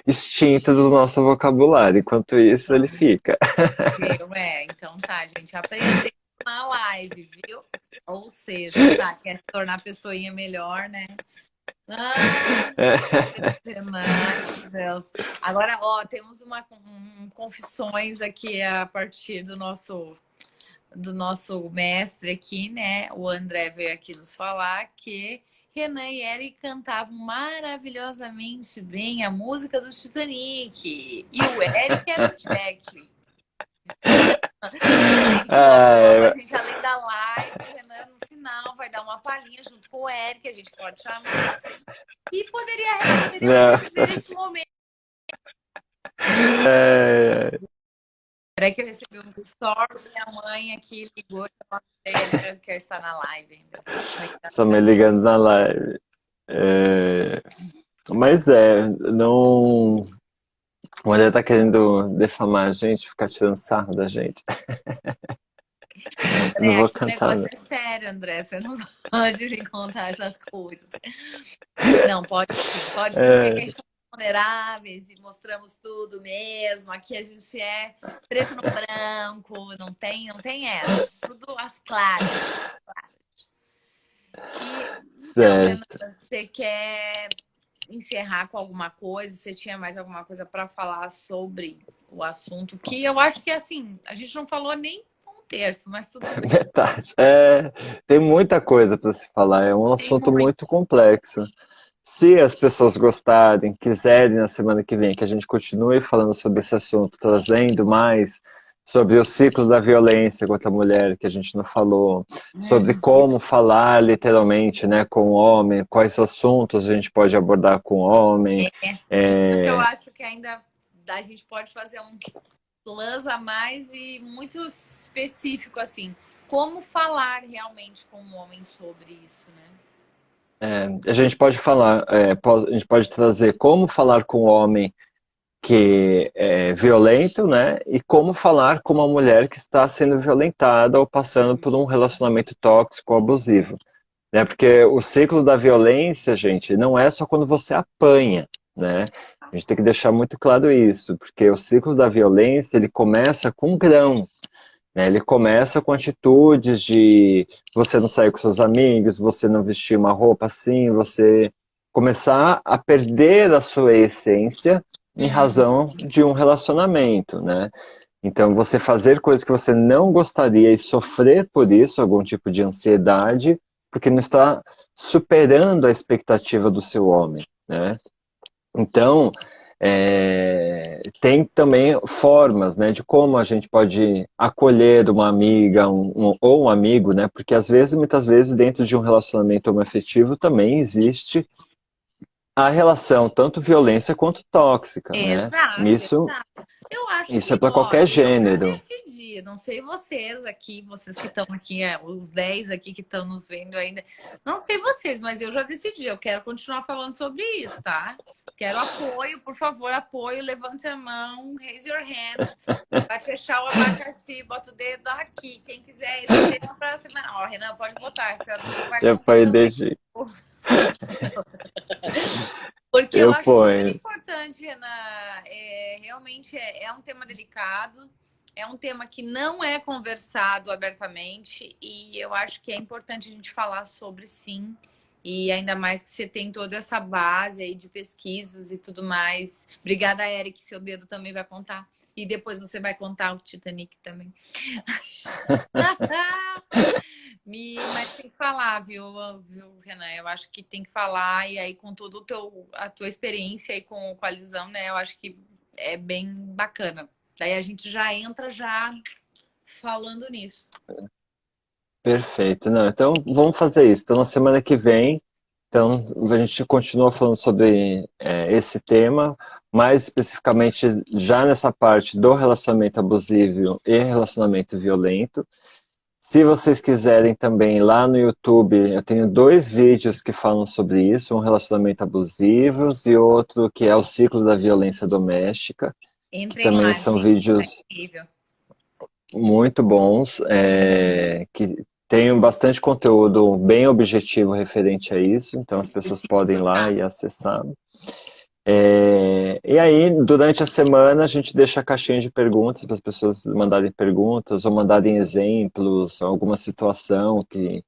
extinto do nosso vocabulário. Enquanto isso, ele Vamos fica. ver, então tá, gente, aprendeu na live, viu? Ou seja, tá, quer se tornar pessoinha melhor, né? Ai, meu Deus. Agora, ó, temos confissões aqui a partir do nosso mestre aqui, né? O André veio aqui nos falar que Renan e Eric cantavam maravilhosamente bem a música do Titanic. E o Eric era o Jack. A gente falou, a Ah, gente além da live, o Renan no final vai dar uma palhinha junto com o Eric, a gente pode chamar. E poderíamos não, reviver este momento. é, Peraí que eu recebi um story, minha mãe aqui ligou e ela quer estar na live ainda. só me ligando na live. É, mas não. O André tá querendo defamar a gente, ficar tirando sarro da gente. Eu não André, vou aqui o cantar, negócio não. é sério, André. Você não pode me contar essas coisas. Não, pode sim, pode sim, porque É, quem somos vulneráveis e mostramos tudo mesmo. Aqui a gente é preto no branco, não tem essa. Tudo às claras. Então, Renan, certo. você quer encerrar com alguma coisa? Você tinha mais alguma coisa para falar sobre o assunto? Que eu acho que assim, a gente não falou nem um terço, mas tudo bem. Verdade. É, tem muita coisa para se falar, é um Tem assunto muito. muito complexo. Se as pessoas gostarem, quiserem na semana que vem que a gente continue falando sobre esse assunto, trazendo mais sobre o ciclo da violência contra a mulher, que a gente não falou, sobre como falar literalmente, né, com o homem, quais assuntos a gente pode abordar com o homem. Isso que eu É, acho que ainda a gente pode fazer um plus a mais e muito específico, assim. Como falar realmente com um homem sobre isso, né? a gente pode falar, a gente pode trazer como falar com o homem que é violento, né? E como falar com uma mulher que está sendo violentada ou passando por um relacionamento tóxico, abusivo, né? Porque o ciclo da violência, gente, não é só quando você apanha, né? A gente tem que deixar muito claro isso, porque o ciclo da violência, ele começa com um grão, né? Ele começa com atitudes de você não sair com seus amigos, você não vestir uma roupa assim, você começar a perder a sua essência em razão de um relacionamento, né? Então, você fazer coisas que você não gostaria e sofrer por isso, algum tipo de ansiedade, porque não está superando a expectativa do seu homem, né? Então, tem também formas, né, de como a gente pode acolher uma amiga ou um amigo, né, porque às vezes, muitas vezes, dentro de um relacionamento homoafetivo também existe a relação tanto violência quanto tóxica, né? Exato, Isso, exato. Eu acho isso é que, para ó, qualquer eu já gênero. decidi, não sei vocês aqui, vocês que estão aqui, os 10 aqui que estão nos vendo ainda, não sei vocês, mas eu já decidi, eu quero continuar falando sobre isso, tá? Quero apoio, por favor, apoio, levante a mão, raise your hand, vai fechar o abacaxi, bota o dedo aqui, quem quiser esse tema para semana. Ó, Renan, pode botar, esse tu vai Eu comer ponho também. desde, Porque eu eu acho super ponho. importante, Renan. Realmente é um tema delicado, é um tema que não é conversado abertamente, e eu acho que é importante a gente falar sobre sim. E ainda mais que você tem toda essa base aí de pesquisas e tudo mais. Obrigada, Eric. Seu dedo também vai contar. E depois você vai contar o Titanic também. Mas tem que falar, viu, Renan? Eu acho que tem que falar, e aí com toda a tua experiência aí com a Lisão, né? Eu acho que é bem bacana. Daí a gente já entra já falando nisso. Perfeito. Não, então vamos fazer isso. Então na semana que vem, então a gente continua falando sobre esse tema, mais especificamente já nessa parte do relacionamento abusivo e relacionamento violento. Se vocês quiserem também, lá no YouTube, eu tenho dois vídeos que falam sobre isso, um relacionamento abusivo e outro que é o ciclo da violência doméstica, que Entrem também lá, são gente. É vídeos incrível. muito bons, que tem bastante conteúdo bem objetivo referente a isso, então as pessoas podem ir Específico, lá tá? e acessar. E aí, durante a semana, a gente deixa a caixinha de perguntas para as pessoas mandarem perguntas ou mandarem exemplos, alguma situação que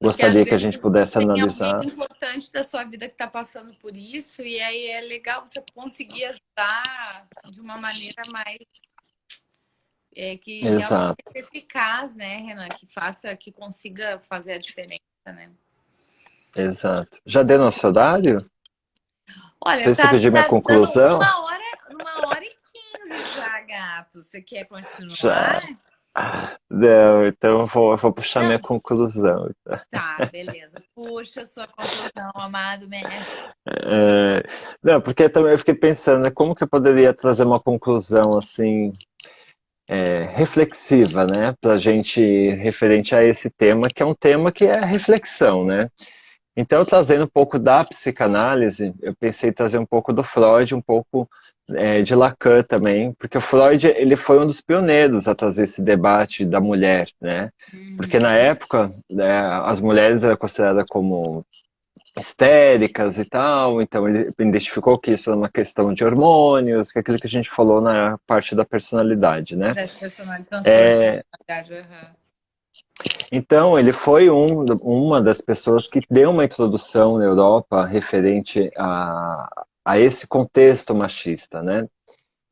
Porque às gostaria que a gente vezes pudesse tem alguém analisar. importante da sua vida que está passando por isso, e aí é legal você conseguir ajudar de uma maneira mais que realmente Exato, seja eficaz, né, Renan? Que faça, que consiga fazer a diferença, né? exato. Já deu nosso horário? Olha, Precisa tá, pedir minha tá dando conclusão? uma hora e 15 já, gato. Você quer continuar? Já. Não, então eu vou puxar minha Não. conclusão. Tá, beleza. Puxa a sua conclusão, amado mestre. Não, porque também eu fiquei pensando, né, como que eu poderia trazer uma conclusão assim, reflexiva, né, para a gente referente a esse tema, que é um tema que é reflexão, né? Então, trazendo um pouco da psicanálise, eu pensei em trazer um pouco do Freud, um pouco de Lacan também, porque o Freud ele foi um dos pioneiros a trazer esse debate da mulher, né? Porque na Uhum. época, né, as mulheres eram consideradas como histéricas e tal, então ele identificou que isso é uma questão de hormônios, que é aquilo que a gente falou na parte da personalidade, né? Das personalidade, transtorno de personalidade. Uhum. Então, ele foi uma das pessoas que deu uma introdução na Europa referente a esse contexto machista, né?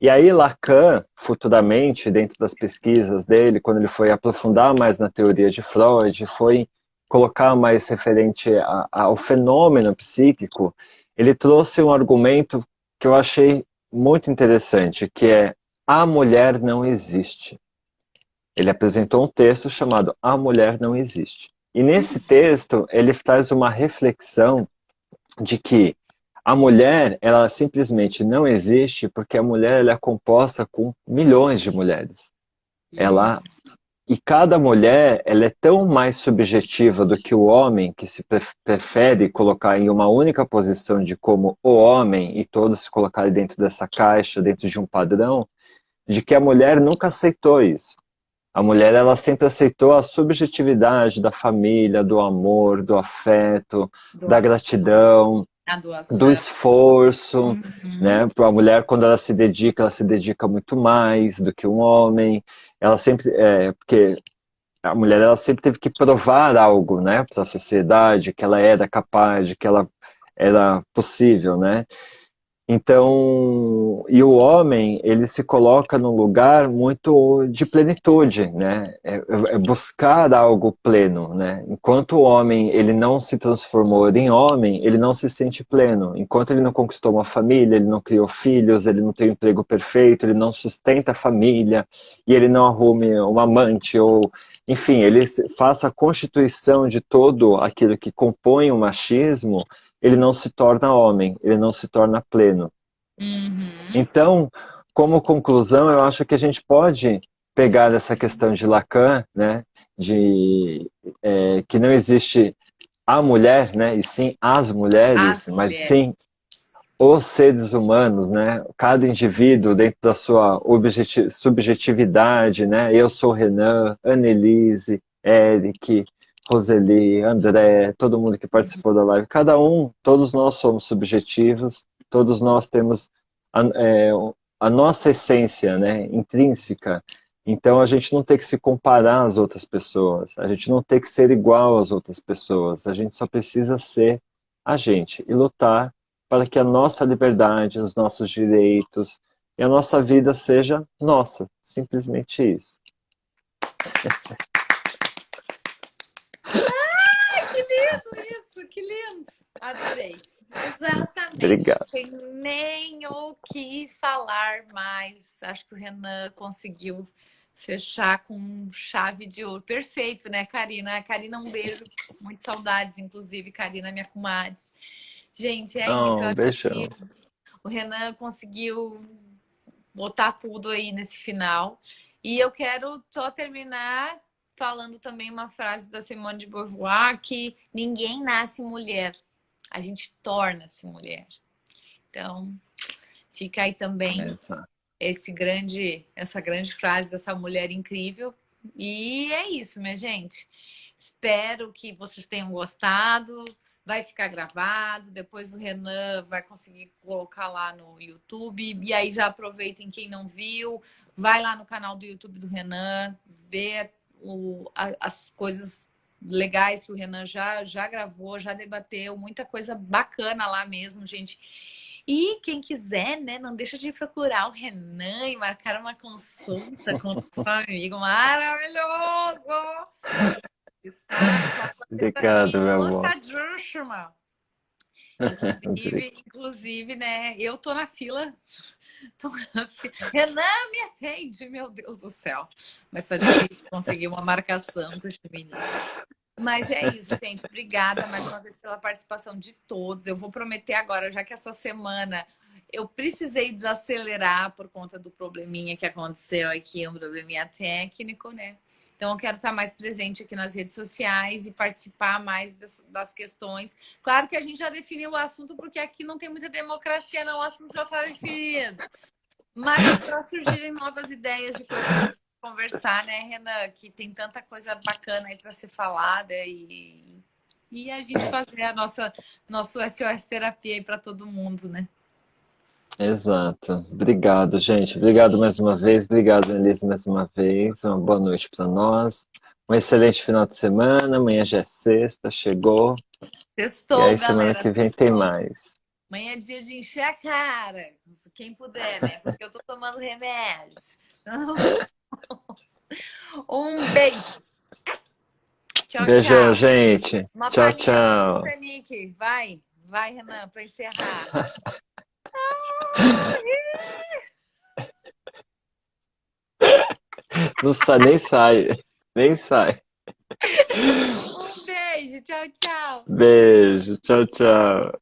E aí Lacan, futuramente, dentro das pesquisas dele, quando ele foi aprofundar mais na teoria de Freud, foi colocar mais referente ao fenômeno psíquico, ele trouxe um argumento que eu achei muito interessante, que é a mulher não existe. Ele apresentou um texto chamado A Mulher Não Existe. E nesse texto, ele traz uma reflexão de que a mulher, ela simplesmente não existe porque a mulher ela é composta com milhões de mulheres. Uhum. Ela e cada mulher, ela é tão mais subjetiva do que o homem, que se prefere colocar em uma única posição de como o homem e todos se colocarem dentro dessa caixa, dentro de um padrão, de que a mulher nunca aceitou isso. A mulher, ela sempre aceitou a subjetividade da família, do amor, do afeto, da Doação, gratidão, a do doação. esforço, Uhum. né? Para a mulher, quando ela se dedica muito mais do que um homem. Ela sempre, porque a mulher, ela sempre teve que provar algo, né, para a sociedade, que ela era capaz, de que ela era possível, né? Então, e o homem, ele se coloca num lugar muito de plenitude, né? É buscar algo pleno, né? Enquanto o homem, ele não se transformou em homem, ele não se sente pleno. Enquanto ele não conquistou uma família, ele não criou filhos, ele não tem um emprego perfeito, ele não sustenta a família, e ele não arrume um amante, ou, enfim, ele faça a constituição de todo aquilo que compõe o machismo, ele não se torna homem, ele não se torna pleno. Uhum. Então, como conclusão, eu acho que a gente pode pegar essa questão de Lacan, né, de que não existe a mulher, né, e sim as mulheres, As mas mulheres. sim os seres humanos, né, cada indivíduo dentro da sua subjetividade, né, eu sou Renan, Annelise, Eric, Roseli, André, todo mundo que participou da live, cada um, todos nós somos subjetivos, todos nós temos a, é, a nossa essência, né, intrínseca. Então a gente não tem que se comparar às outras pessoas, a gente não tem que ser igual às outras pessoas, a gente só precisa ser a gente e lutar para que a nossa liberdade, os nossos direitos e a nossa vida seja nossa. Simplesmente isso. Que lindo isso, que lindo. Adorei. Exatamente. Obrigado. Tem nem o que falar mais. Acho que o Renan conseguiu fechar com chave de ouro. Perfeito, né, Karina? Karina, um beijo. Muitas saudades, inclusive, Karina, minha comadre. Gente, é isso. Eu Um acho que beijão. o Renan conseguiu botar tudo aí nesse final. E eu quero só terminar falando também uma frase da Simone de Beauvoir que ninguém nasce mulher, a gente torna-se mulher. Então, fica aí também Exato. essa grande frase dessa mulher incrível. E é isso, minha gente. Espero que vocês tenham gostado. Vai ficar gravado, depois o Renan vai conseguir colocar lá no YouTube. E aí já aproveitem quem não viu, vai lá no canal do YouTube do Renan, vê as coisas legais que o Renan já gravou, já debateu, muita coisa bacana lá mesmo, gente. E quem quiser, né, não deixa de procurar o Renan e marcar uma consulta com o seu amigo maravilhoso. Está com a Obrigado, meu amor. lotadíssima. Obri- Inclusive, né, eu tô na fila. Renan, me atende, meu Deus do céu. Mas tá difícil conseguir uma marcação com esse menino. Mas é isso, gente. Obrigada mais uma vez pela participação de todos. Eu vou prometer agora, já que essa semana eu precisei desacelerar por conta do probleminha que aconteceu aqui, um probleminha técnico, né? Então eu quero estar mais presente aqui nas redes sociais e participar mais das questões. Claro que a gente já definiu o assunto, porque aqui não tem muita democracia, não. O assunto já está definido. Mas para surgirem novas ideias de coisas pra conversar, né, Renan? Que tem tanta coisa bacana aí para ser falada e a gente fazer a nosso SOS terapia aí para todo mundo, né? Exato. Obrigado, gente. Obrigado mais uma vez. Obrigado, Elise, mais uma vez. Uma boa noite para nós. Um excelente final de semana. Amanhã já é sexta, chegou. E Sextou, aí, semana galera, que vem tem sextou. mais. Amanhã é dia de encher a cara, quem puder, né? Porque eu tô tomando remédio. Um beijo. Tchau, Beijão, tchau. gente. Uma Tchau, palhinha do tchau. Titanic. Vai, Renan, para encerrar. Não sai, nem sai. Nem sai. Um beijo, tchau, tchau. Beijo. Tchau, tchau.